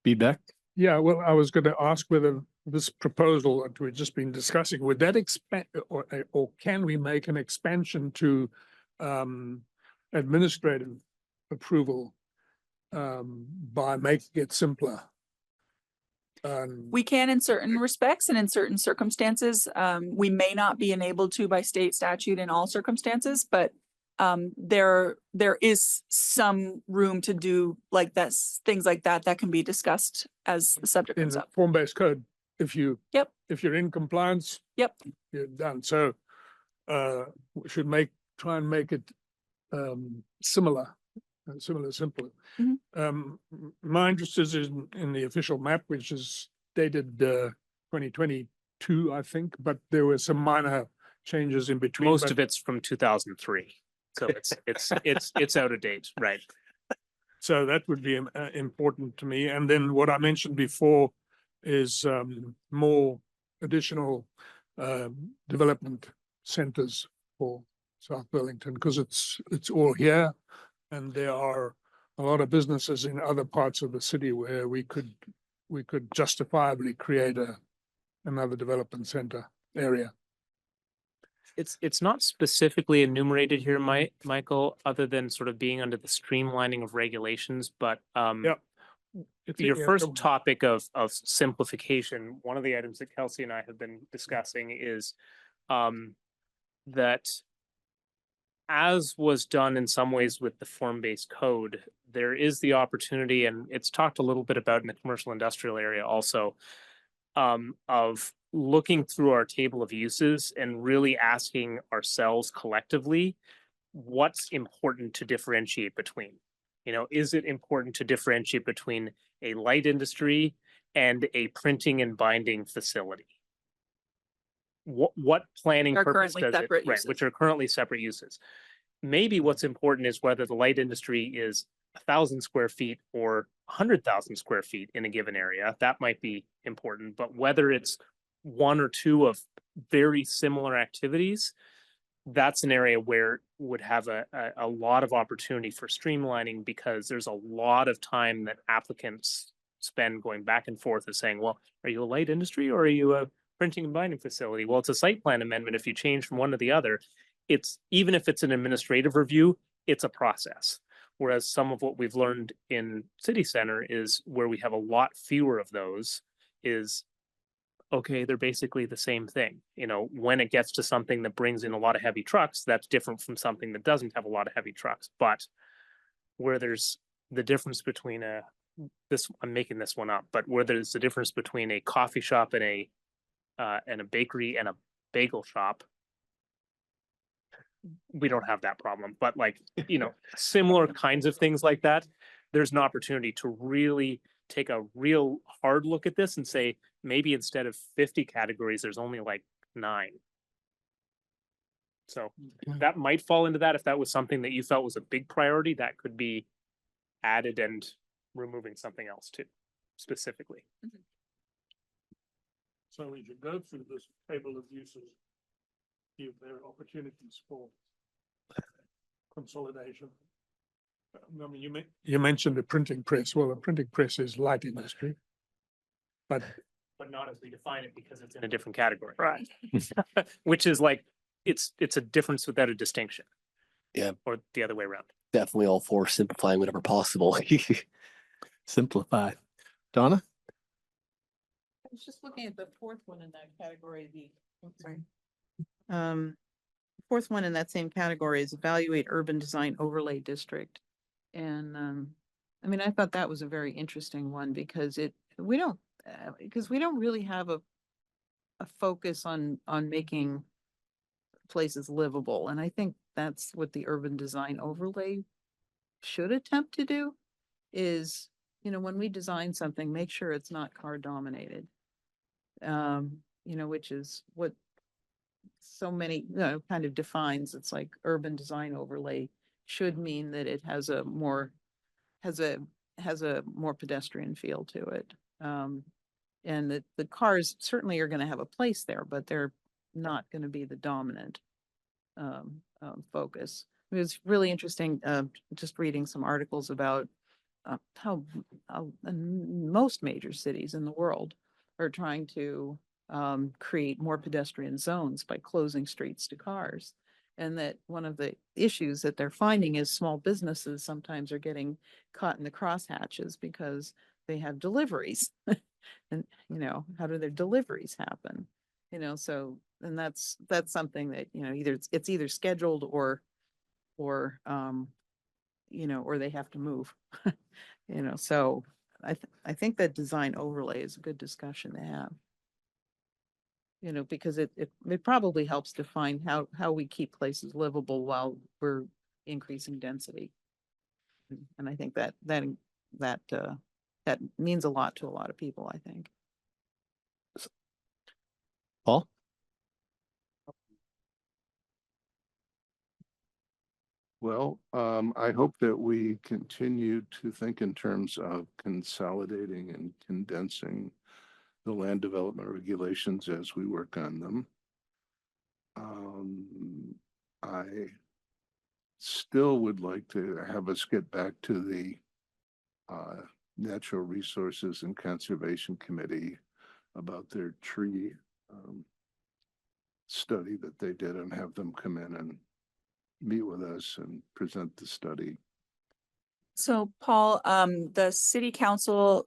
feedback. Yeah, well, I was going to ask whether this proposal that we've just been discussing, would that expand, or can we make an expansion to administrative approval by making it simpler? We can in certain respects, and in certain circumstances. We may not be enabled to by state statute in all circumstances, but there is some room to do like this, things like that can be discussed as the subject in comes the up. form-based code, if you're Yep. if you're in compliance, Yep. you're done. So we should try and make it similar, simple. Mhm. My interest is in the official map, which is dated 2022, I think, but there were some minor changes in between. Most but- of it's from 2003. So it's out of date, right? So that would be important to me. And then what I mentioned before is more additional development centers for South Burlington, because it's all here. And there are a lot of businesses in other parts of the city where we could justifiably create another development center area. It's not specifically enumerated here, Michael, other than sort of being under the streamlining of regulations, but Yep. your Yeah, first topic of simplification, one of the items that Kelsey and I have been discussing is that as was done in some ways with the form-based code, there is the opportunity, and it's talked a little bit about in the commercial industrial area also, of looking through our table of uses and really asking ourselves collectively, what's important to differentiate between? You know, is it important to differentiate between a light industry and a printing and binding facility? What planning Are purpose currently does it, separate right, uses. which are currently separate uses. Maybe what's important is whether the light industry is 1,000 square feet or 100,000 square feet in a given area. That might be important, but whether it's one or two of very similar activities, that's an area where would have a lot of opportunity for streamlining, because there's a lot of time that applicants spend going back and forth of saying, well, are you a light industry or are you a printing and binding facility? Well, it's a site plan amendment. If you change from one to the other, it's, even if it's an administrative review, it's a process. Whereas some of what we've learned in city center is where we have a lot fewer of those is, okay, they're basically the same thing. You know, when it gets to something that brings in a lot of heavy trucks, that's different from something that doesn't have a lot of heavy trucks. But where there's the difference between I'm making this one up, but where there's the difference between a coffee shop and a bakery and a bagel shop, we don't have that problem. But like, you know, similar kinds of things like that, there's an opportunity to really take a real hard look at this and say, maybe instead of 50 categories, there's only like 9. So that might fall into that. If that was something that you felt was a big priority, that could be added and removing something else too, specifically. So we should go through this table of uses, see if there are opportunities for consolidation. I mean, you mentioned a printing press. Well, a printing press is light industry, but not as we define it, because it's in a different category. right. Which is like, it's a difference without a distinction. Yeah. Or the other way around. Definitely all for simplifying whenever possible. Simplify. Donna? I was just looking at the fourth one in that category, fourth one in that same category is evaluate urban design overlay district. And, I mean, I thought that was a very interesting one because we don't really have a focus on making places livable. And I think that's what the urban design overlay should attempt to do is, you know, when we design something, make sure it's not car dominated. You know, which is what so many, you know, kind of defines. It's like urban design overlay should mean that it has a more pedestrian feel to it. And the cars certainly are going to have a place there, but they're not going to be the dominant focus. It was really interesting, just reading some articles about how most major cities in the world are trying to create more pedestrian zones by closing streets to cars. And that one of the issues that they're finding is small businesses sometimes are getting caught in the crosshatches because they have deliveries. And, you know, how do their deliveries happen? You know, so, and that's something that, you know, it's either scheduled or, you know, or they have to move, you know, so I think that design overlay is a good discussion to have. you know, because it probably helps define how we keep places livable while we're increasing density. And I think that means a lot to a lot of people, I think. Paul? Well, I hope that we continue to think in terms of consolidating and condensing the land development regulations as we work on them. I still would like to have us get back to the Natural Resources and Conservation Committee about their tree study that they did, and have them come in and meet with us and present the study. So Paul, the city council,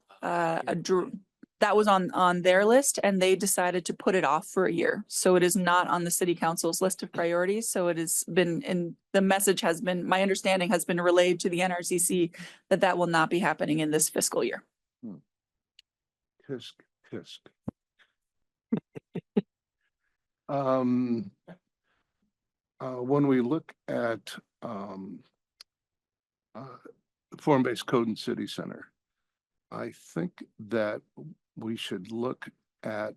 that was on their list and they decided to put it off for a year. So it is not on the city council's list of priorities. So it has been, and the message has been, my understanding has been relayed to the NRCC that will not be happening in this fiscal year. Tisk, tisk. When we look at form-based code and city center, I think that we should look at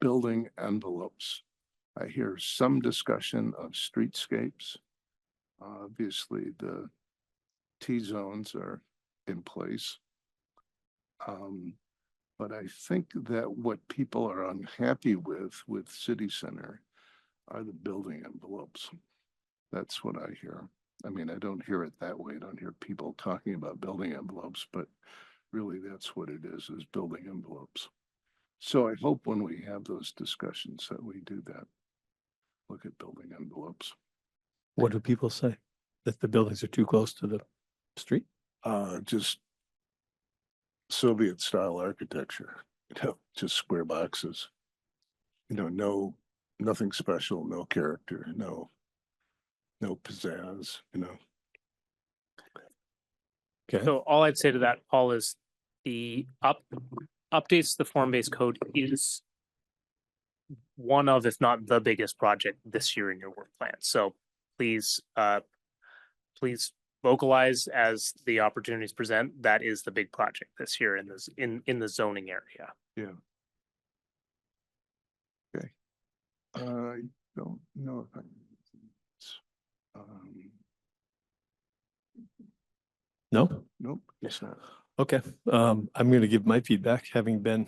building envelopes. I hear some discussion of streetscapes. Obviously, the T-zones are in place. But I think that what people are unhappy with city center are the building envelopes. That's what I hear. I mean, I don't hear it that way. I don't hear people talking about building envelopes, but really that's what it is building envelopes. So I hope when we have those discussions that we do that, look at building envelopes. What do people say? That the buildings are too close to the street? Just Soviet style architecture, just square boxes, nothing special, no character, no pizzazz, Okay. So all I'd say to that, Paul, is the updates to the form-based code is one of, if not the biggest project this year in your work plan. So please vocalize as the opportunities present. That is the big project this year in this in the zoning area. Yeah. Okay. I don't know if I. No? Nope. It's not. Okay. I'm going to give my feedback, having been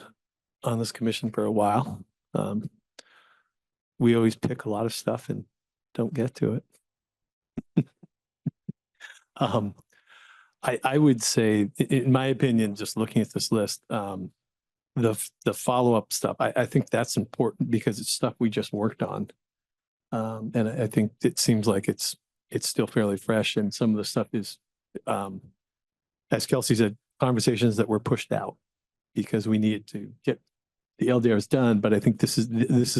on this commission for a while. We always pick a lot of stuff and don't get to it. I would say, in my opinion, just looking at this list, the follow-up stuff, I think that's important because it's stuff we just worked on. And I think it seems like it's still fairly fresh, and some of the stuff is, as Kelsey said, conversations that were pushed out because we needed to get the LDRs done. But I think this is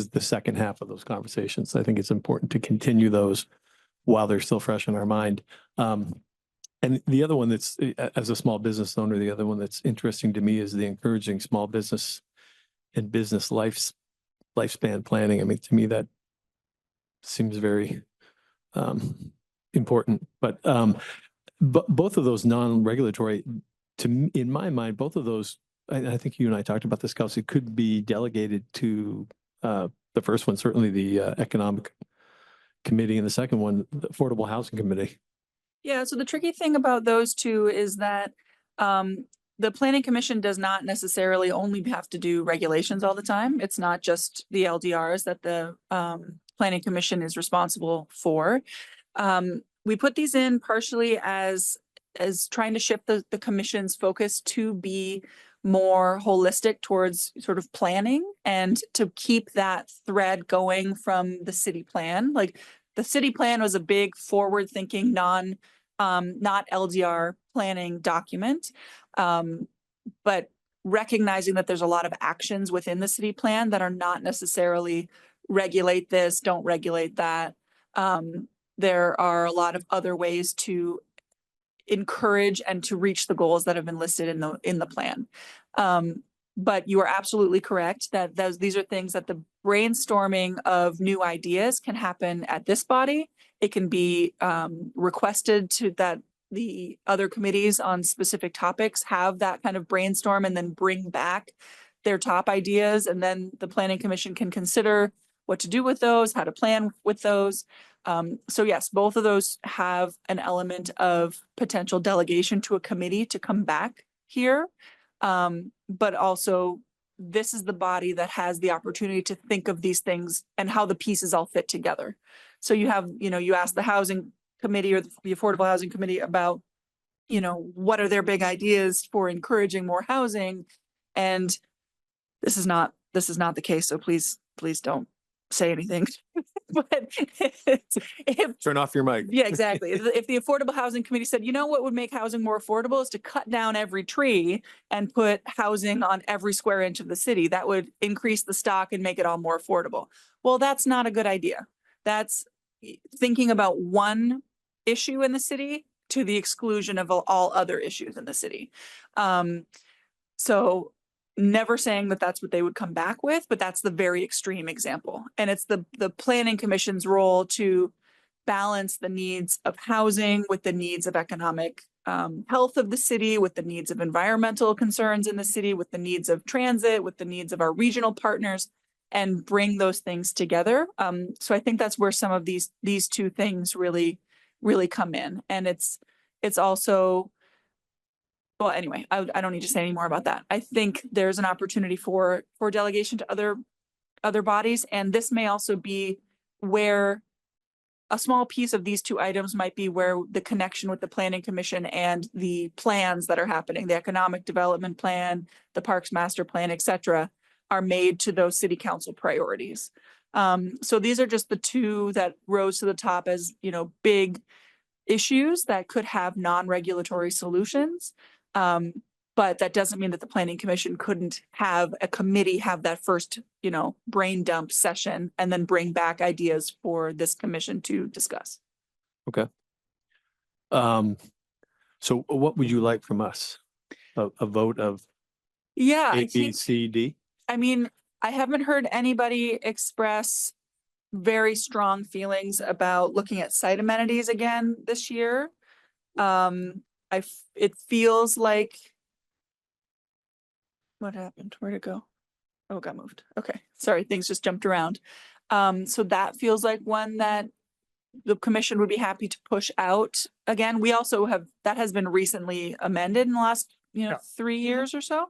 the second half of those conversations. I think it's important to continue those while they're still fresh in our mind. And the other one that's, as a small business owner, the other one that's interesting to me is the encouraging small business and business lifespan planning. I mean, to me, that seems very important. But both of those non-regulatory, in my mind, both of those, I think you and I talked about this, Kelsey, could be delegated to the first one, certainly the Economic Committee, and the second one, the Affordable Housing Committee. Yeah, so the tricky thing about those two is that the Planning Commission does not necessarily only have to do regulations all the time. It's not just the LDRs that the Planning Commission is responsible for. We put these in partially as trying to shift the commission's focus to be more holistic towards sort of planning and to keep that thread going from the city plan. Like the city plan was a big forward-thinking, not LDR planning document, but recognizing that there's a lot of actions within the city plan that are not necessarily regulate this, don't regulate that. There are a lot of other ways to encourage and to reach the goals that have been listed in the plan. But you are absolutely correct that these are things that the brainstorming of new ideas can happen at this body. It can be requested to that the other committees on specific topics have that kind of brainstorm and then bring back their top ideas. And then the planning commission can consider what to do with those, how to plan with those. So yes, both of those have an element of potential delegation to a committee to come back here. But also this is the body that has the opportunity to think of these things and how the pieces all fit together. So you have, you ask the housing committee or the affordable housing committee about, what are their big ideas for encouraging more housing? And this is not the case. So please don't say anything. But if Turn off your mic. yeah, exactly. If the Affordable Housing Committee said, what would make housing more affordable is to cut down every tree and put housing on every square inch of the city, that would increase the stock and make it all more affordable. Well, that's not a good idea. That's thinking about one issue in the city to the exclusion of all other issues in the city. So never saying that that's what they would come back with, but that's the very extreme example. And it's the planning commission's role to balance the needs of housing with the needs of economic health of the city, with the needs of environmental concerns in the city, with the needs of transit, with the needs of our regional partners, and bring those things together. So I think that's where some of these two things really come in. And it's also, well, anyway, I don't need to say any more about that. I think there's an opportunity for delegation to other bodies. And this may also be where a small piece of these two items might be where the connection with the planning commission and the plans that are happening, the economic development plan, the parks master plan, et cetera, are made to those city council priorities. So these are just the two that rose to the top as, big issues that could have non-regulatory solutions. But that doesn't mean that the planning commission couldn't have a committee have that first, brain dump session and then bring back ideas for this commission to discuss. Okay. So what would you like from us? A vote of Yeah, A, B, C, D? I mean, I haven't heard anybody express very strong feelings about looking at site amenities again this year. It feels like, what happened? Where'd it go? Oh, it got moved. Okay, sorry, things just jumped around. So that feels like one that the commission would be happy to push out. Again, we also that has been recently amended in the last, 3 years or so.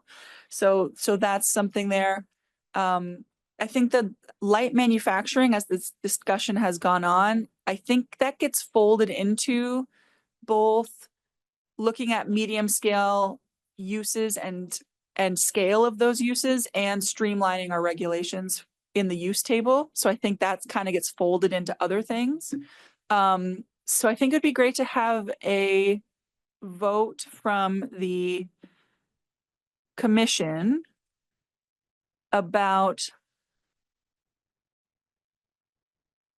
So that's something there. I think that light manufacturing, as this discussion has gone on, I think that gets folded into both looking at medium scale uses and scale of those uses and streamlining our regulations in the use table. So I think that kind of gets folded into other things. So I think it'd be great to have a vote from the commission about,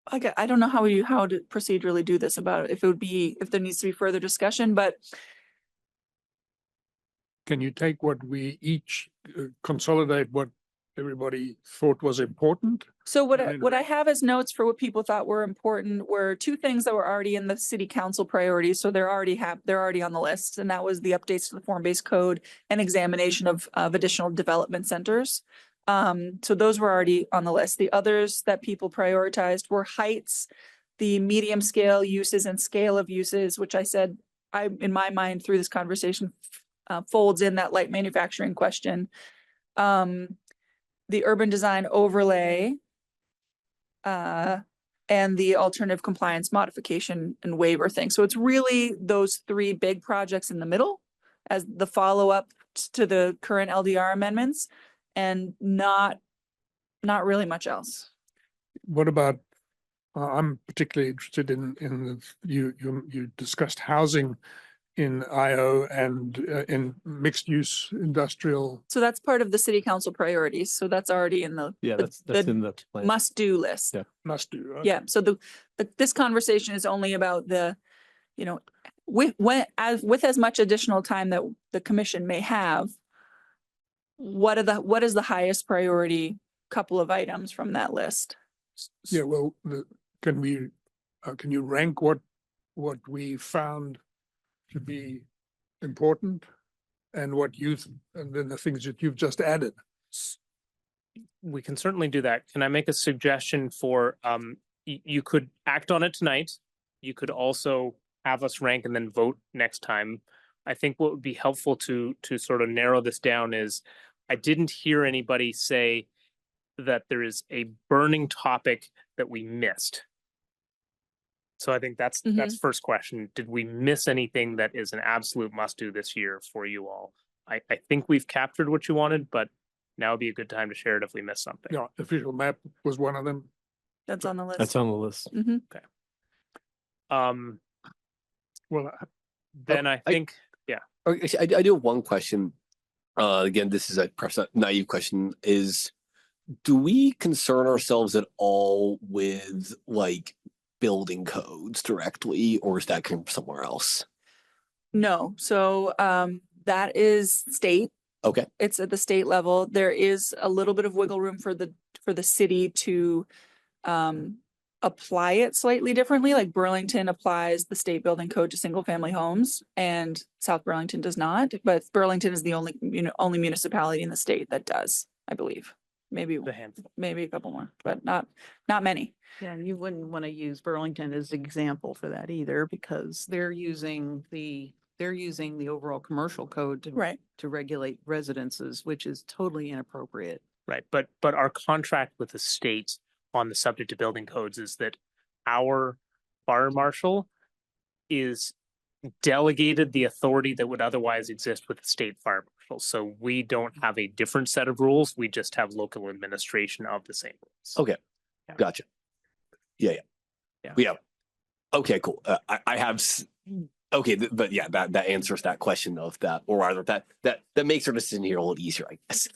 I don't know how to procedurally do this about it, if there needs to be further discussion, but Can you take what we each consolidate what everybody thought was important? so what And then I have as notes for what people thought were important were two things that were already in the city council priorities. So they're already on the list. And that was the updates to the form-based code and examination of additional development centers. So those were already on the list. The others that people prioritized were heights, the medium scale uses and scale of uses, which I said, in my mind through this conversation, folds in that light manufacturing question. The urban design overlay, and the alternative compliance modification and waiver thing. So it's really those three big projects in the middle as the follow-up to the current LDR amendments, and not really much else. What about, I'm particularly interested in you discussed housing in IO and in mixed use industrial. So that's part of the city council priorities. So that's already in the Yeah, that's in the plan. must-do list. Yeah. Must do, right? Yeah, so this conversation is only about the, with as much additional time that the commission may have, what is the highest priority couple of items from that list? Yeah, well, can you rank what we found to be important and and then the things that you've just added? We can certainly do that. Can I make a suggestion for, you could act on it tonight. You could also have us rank and then vote next time. I think what would be helpful to sort of narrow this down is, I didn't hear anybody say that there is a burning topic that we missed. So I think that's first question. Did we miss anything that is an absolute must do this year for you all? I think we've captured what you wanted, but now would be a good time to share it if we missed something. Yeah, official map was one of them. That's on the list. That's on the list. Mhm. Well, Then I think, Okay, actually, I do have one question. Again, this is perhaps a naive question, is do we concern ourselves at all with like building codes directly, or is that coming from somewhere else? No, so that is state. Okay. It's at the state level. There is a little bit of wiggle room for the city to apply it slightly differently. Like Burlington applies the state building code to single family homes and South Burlington does not, but Burlington is the only municipality in the state that does, I believe. Maybe the handful. maybe a couple more, but not many. Yeah, and you wouldn't want to use Burlington as an example for that either, because they're using the overall commercial code to regulate residences, which is totally inappropriate. Right, but our contract with the state on the subject of building codes is that our fire marshal is delegated the authority that would otherwise exist with the state fire marshal. So we don't have a different set of rules. We just have local administration of the same rules. Okay. Yeah. Gotcha. Yeah. Okay, cool. I have okay, but yeah, that answers that question of that, or rather that makes our decision here a little easier, I guess.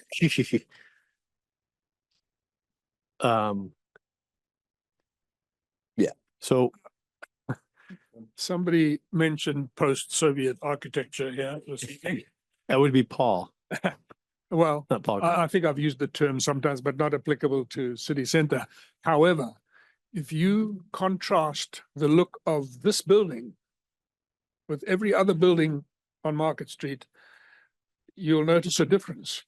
Yeah. So somebody mentioned post-Soviet architecture here this evening. that would be Paul, Well, not Paul. I think I've used the term sometimes, but not applicable to city center. However, if you contrast the look of this building with every other building on Market Street, you'll notice a difference.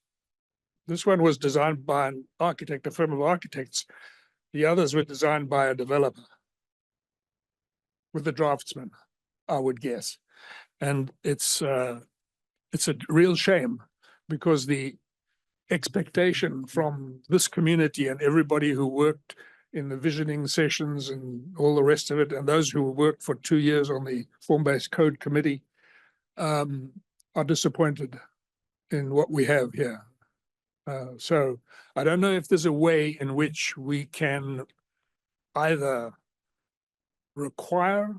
This one was designed by an architect, a firm of architects. The others were designed by a developer with a draftsman, I would guess. And it's a real shame, because the expectation from this community and everybody who worked in the visioning sessions and all the rest of it, and those who worked for 2 years on the form-based code committee, are disappointed in what we have here. So I don't know if there's a way in which we can either require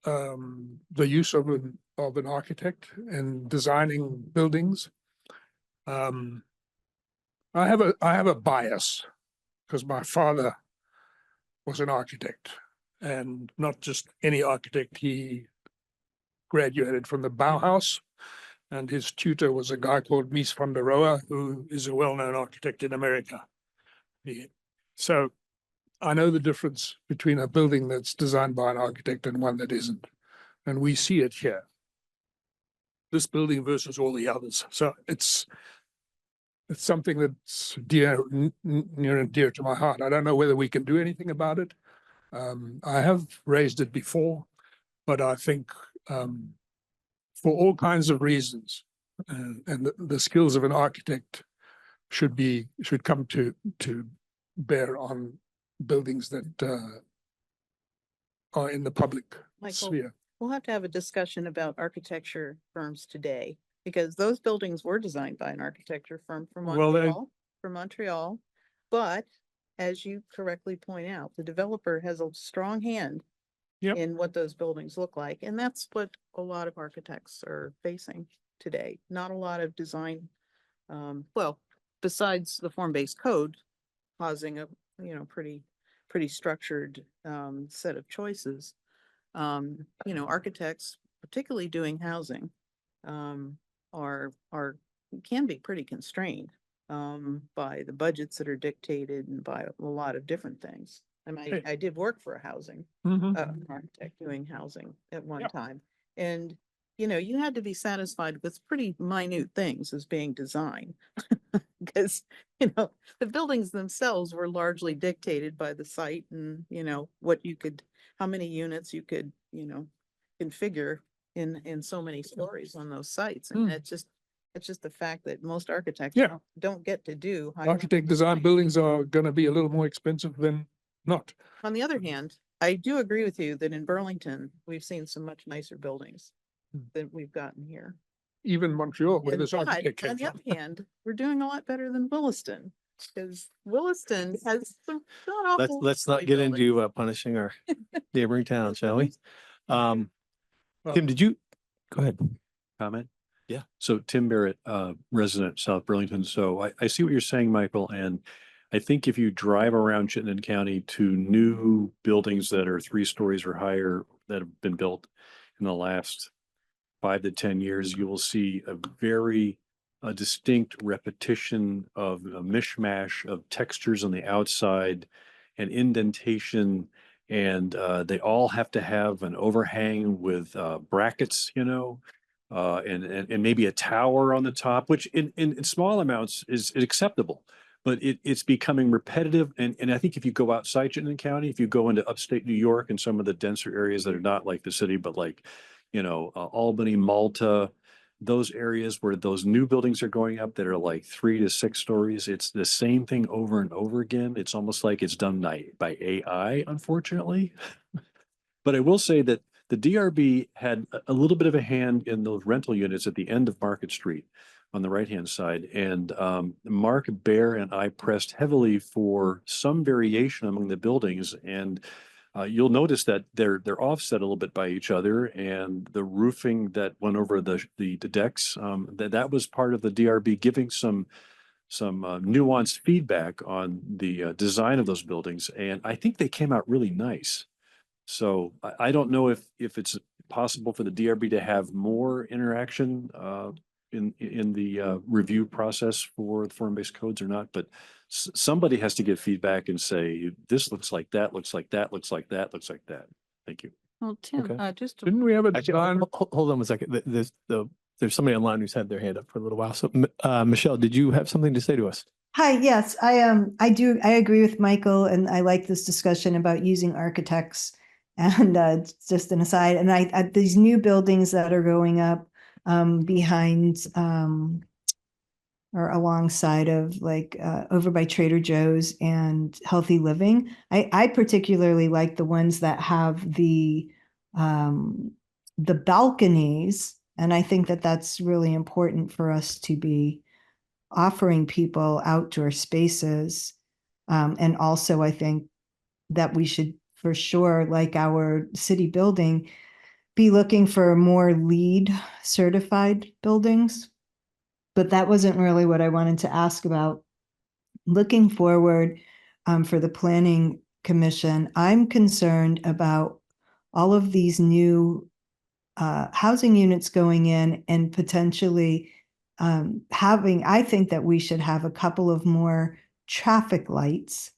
the use of an architect in designing buildings. I have a bias, because my father was an architect, and not just any architect. He graduated from the Bauhaus, and his tutor was a guy called Mies van der Rohe, who is a well-known architect in America. So I know the difference between a building that's designed by an architect and one that isn't. And we see it here. This building versus all the others. So it's something that's near and dear to my heart. I don't know whether we can do anything about it. I have raised it before, but I think for all kinds of reasons, and the skills of an architect should come to bear on buildings that are in the public Michael, sphere. we'll have to have a discussion about architecture firms today, because those buildings were designed by an architecture firm from Montreal. But as you correctly point out, the developer has a strong hand in what those buildings look like. And that's what a lot of architects are facing today. Not a lot of design, besides the form-based code causing a, pretty structured set of choices. Architects, particularly doing housing, are can be pretty constrained by the budgets that are dictated and by a lot of different things. I mean, Hey. I did work for a housing Mhm. architect doing housing at one Yeah. time. And, you know, you had to be satisfied with pretty minute things as being designed. Because, you know, the buildings themselves were largely dictated by the site and, you know, what you could, how many units you could, you know, configure in so many stories on those sites. And Mm. it's just the fact that most architects Yeah. don't get to do. high Architect level design design. buildings are gonna be a little more expensive than not. On the other hand, I do agree with you that in Burlington, we've seen some much nicer buildings than we've gotten here. Even Montreal, where And this but architect came on the from. other hand, we're doing a lot better than Williston, because Williston has some god awful. Let's not silly get buildings. into punishing our neighboring town, shall we? Well- Tim, did you, go ahead. Comment? Yeah. So Tim Barrett, resident South Burlington. So I see what you're saying, Michael, and I think if you drive around Chittenden County to new buildings that are 3 stories or higher that have been built in the last 5 to 10 years, you will see a very distinct repetition of a mishmash of textures on the outside and indentation. And they all have to have an overhang with brackets, you know, and maybe a tower on the top, which in small amounts is acceptable. But it's becoming repetitive. And I think if you go outside Chittenden County, if you go into upstate New York and some of the denser areas that are not like the city, but like, you know, Albany, Malta, those areas where those new buildings are going up that are like 3 to 6 stories, it's the same thing over and over again. It's almost like it's done by AI, unfortunately. But I will say that the DRB had a little bit of a hand in those rental units at the end of Market Street on the right-hand side. And Mark Bear and I pressed heavily for some variation among the buildings. And you'll notice that they're offset a little bit by each other, and the roofing that went over the decks, that was part of the DRB giving some nuanced feedback on the design of those buildings. And I think they came out really nice. So I don't know if it's possible for the DRB to have more interaction in the review process for the form-based codes or not, but somebody has to give feedback and say, this looks like that, looks like that, looks like that, looks like that. Thank you. Well, Tim, Okay. just to Didn't we have a Actually, design? hold on one second. There's somebody online who's had their hand up for a little while. So Michelle, did you have something to say to us? Hi, yes, I agree with Michael, and I like this discussion about using architects. And it's just an aside, and these new buildings that are going up behind or alongside of like over by Trader Joe's and Healthy Living. I particularly like the ones that have the balconies, and I think that that's really important for us to be offering people outdoor spaces. And also I think that we should for sure, like our city building, be looking for more LEED certified buildings. But that wasn't really what I wanted to ask about. Looking forward for the Planning Commission, I'm concerned about all of these new housing units going in and potentially I think that we should have a couple of more traffic lights.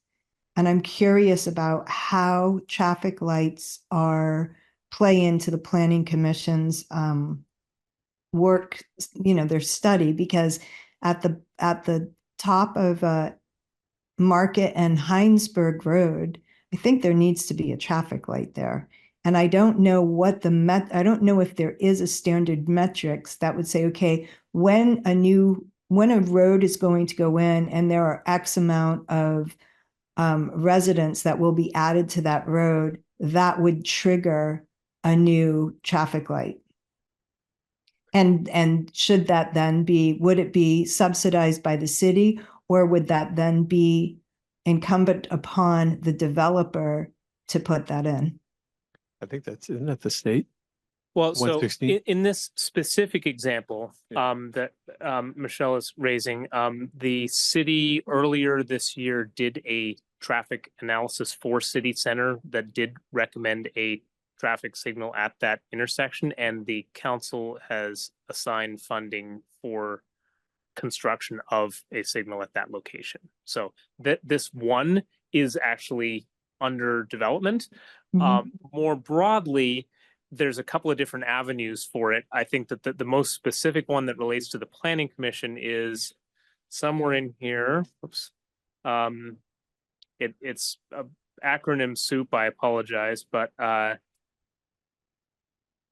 And I'm curious about how traffic lights play into the Planning Commission's work, their study, because at the top of Market and Heinsberg Road, I think there needs to be a traffic light there. And I don't know I don't know if there is a standard metrics that would say, okay, when a road is going to go in and there are X amount of residents that will be added to that road, that would trigger a new traffic light. And should that then would it be subsidized by the city, or would that then be incumbent upon the developer to put that in? I think isn't that the state? Well, so 116? in this specific example, Yeah. that Michelle is raising, the city earlier this year did a traffic analysis for city center that did recommend a traffic signal at that intersection, and the council has assigned funding for construction of a signal at that location. So that this one is actually under development. More broadly, there's a couple of different avenues for it. I think that the most specific one that relates to the Planning Commission is somewhere in here. Oops. It's a acronym soup. I apologize, but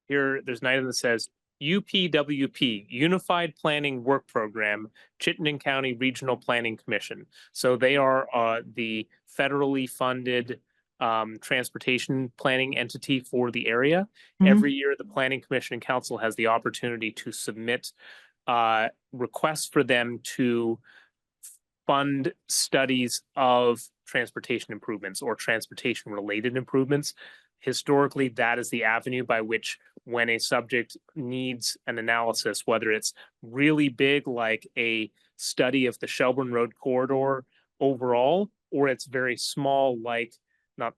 here there's an item that says UPWP, Unified Planning Work Program, Chittenden County Regional Planning Commission. So they are the federally funded transportation planning entity for the area. Every year, the Planning Commission and Council has the opportunity to submit requests for them to fund studies of transportation improvements or transportation related improvements. Historically, that is the avenue by which, when a subject needs an analysis, whether it's really big, like a study of the Shelburne Road corridor overall, or it's very small, like not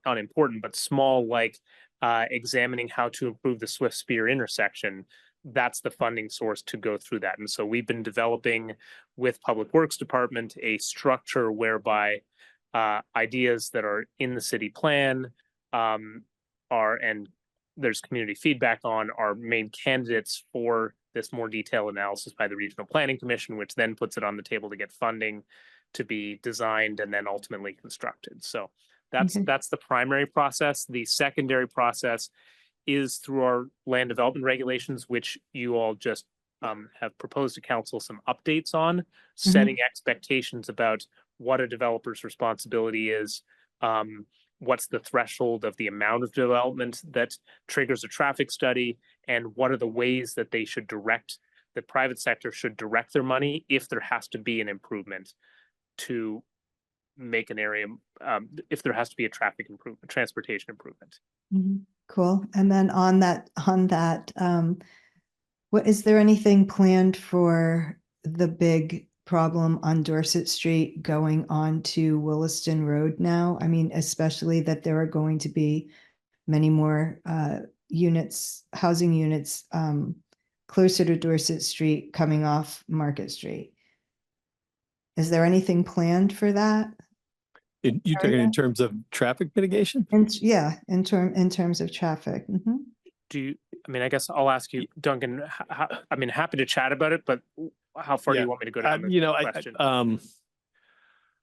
unimportant, but small, like examining how to improve the Swift Spear intersection, that's the funding source to go through that. And so we've been developing with Public Works Department a structure whereby ideas that are in the city plan and there's community feedback on are main candidates for this more detailed analysis by the Regional Planning Commission, which then puts it on the table to get funding to be designed and then ultimately constructed. So that's the primary process. The secondary process is through our land development regulations, which you all just have proposed to council some updates on, setting expectations about what a developer's responsibility is, what's the threshold of the amount of development that triggers a traffic study, and what are the ways that they should direct, the private sector should direct their money if there has to be an improvement to make an area, if there has to be a traffic improvement, transportation improvement. Cool. And then on that, what is there anything planned for the big problem on Dorset Street going on to Williston Road now? I mean, especially that there are going to be many more housing units closer to Dorset Street coming off Market Street. Is there anything planned for that? You talking in terms of traffic mitigation? And yeah, in terms of traffic. I guess I'll ask you, Duncan, happy to chat about it, but how far do you want me to go down the question?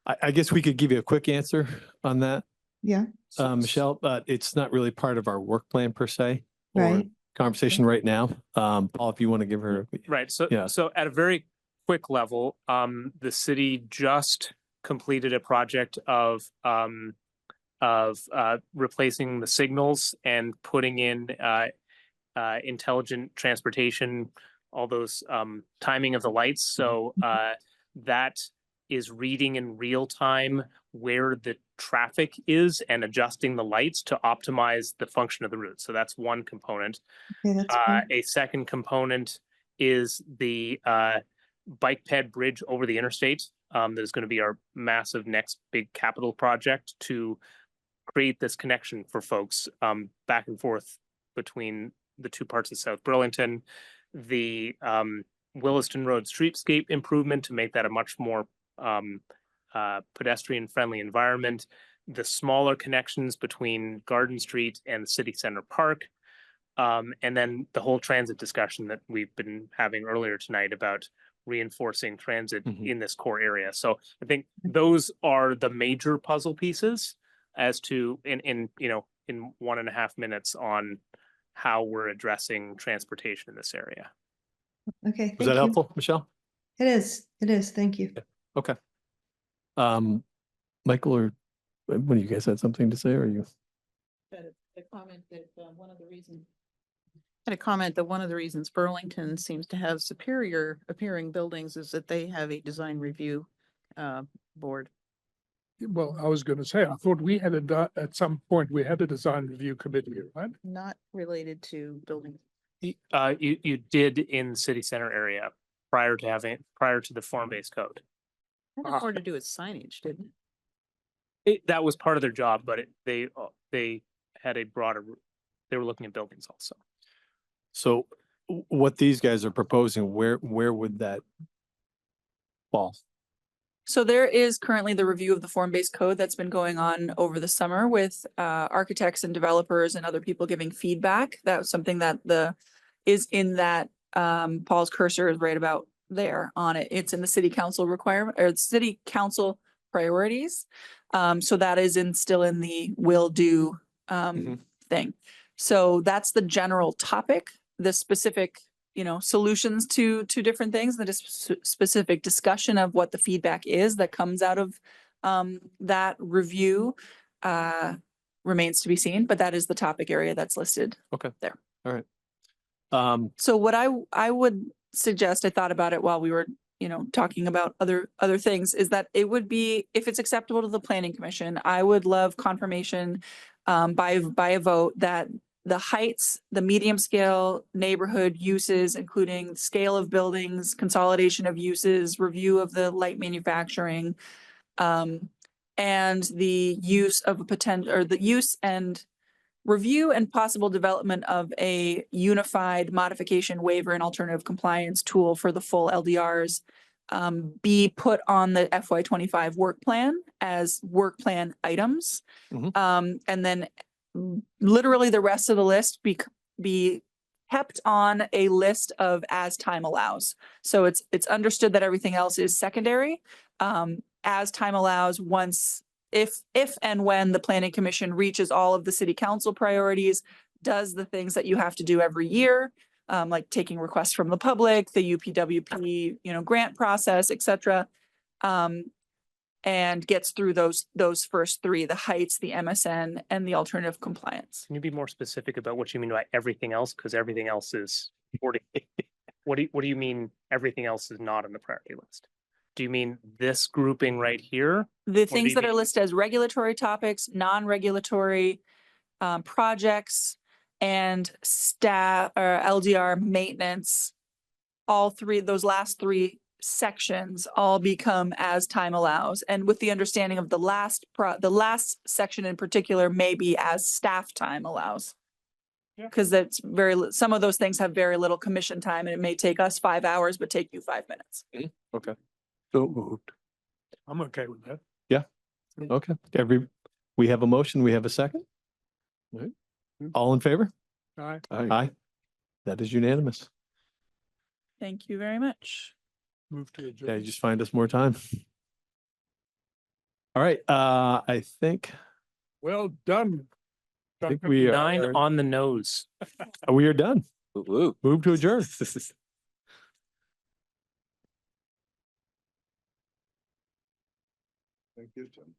I guess we could give you a quick answer on that. Yeah. Michelle, but it's not really part of our work plan per se. Or Right. conversation right now. Paul, if you want to give her. Right. So at a very quick level, the city just completed a project of replacing the signals and putting in intelligent transportation, all those timing of the lights. So that is reading in real time where the traffic is and adjusting the lights to optimize the function of the route. So that's one component. Okay, that's cool. A second component is the bike ped bridge over the interstate. That is going to be our massive next big capital project to create this connection for folks back and forth between the two parts of South Burlington. The Williston Road streetscape improvement to make that a much more pedestrian friendly environment. The smaller connections between Garden Street and the City Center Park. And then the whole transit discussion that we've been having earlier tonight about reinforcing transit in this core area. So I think those are the major puzzle pieces as to in 1.5 minutes on how we're addressing transportation in this area. Okay. Was that helpful, Michelle? It is. It is. Thank you. Okay. Michael, or when you guys had something to say, or you? A comment that one of the reasons. I had a comment that one of the reasons Burlington seems to have superior appearing buildings is that they have a design review board. Well, I was going to say, I thought we had at some point, we had a design review committee, right? Not related to buildings. You did in City Center area prior to the form-based code. That had more to do with signage, didn't That was part of their job, but they had a broader. They were looking at buildings also. So what these guys are proposing, where would that Paul? So there is currently the review of the form-based code that's been going on over the summer with architects and developers and other people giving feedback. That was something that is in that Paul's cursor is right about there on it. It's in the city council requirement or the city council priorities. So that is still in the will do thing. So that's the general topic. The specific solutions to different things, the specific discussion of what the feedback is that comes out of that review remains to be seen, but that is the topic area that's listed. Okay. There. All right. So what I would suggest, I thought about it while we were, talking about other things, is that it would be, if it's acceptable to the planning commission, I would love confirmation by a vote that the heights, the medium scale neighborhood uses, including scale of buildings, consolidation of uses, review of the light manufacturing, and the use of a potential, or the use and review and possible development of a unified modification waiver and alternative compliance tool for the full LDRs be put on the FY25 work plan as work plan items. And then literally the rest of the list be kept on a list of as time allows. So it's understood that everything else is secondary. As time allows, once if and when the planning commission reaches all of the city council priorities, does the things that you have to do every year, like taking requests from the public, the UPWP, grant process, etc. And gets through those first three: the heights, the MSN, and the alternative compliance. Can you be more specific about what you mean by everything else? Because everything else is 40. What do you mean everything else is not on the priority list? Do you mean this grouping right here? The do things you that are mean- listed as regulatory topics, non-regulatory projects, and staff or LDR maintenance, all three, those last three sections all become as time allows. And with the understanding of the last section in particular may be as staff time allows. Because that's some of those things have very little commission time, and it may take us 5 hours, but take you 5 minutes. Okay. So moved. I'm okay with that. Okay. We have a motion. We have a second. All right. All in favor? Aye. Aye. That is unanimous. Thank you very much. Move to Yeah, adjourn. you just find us more time. All right. I think Well done. we 9 are, on the nose. we are done. Woo. Move to adjourn. Thank you, Tim.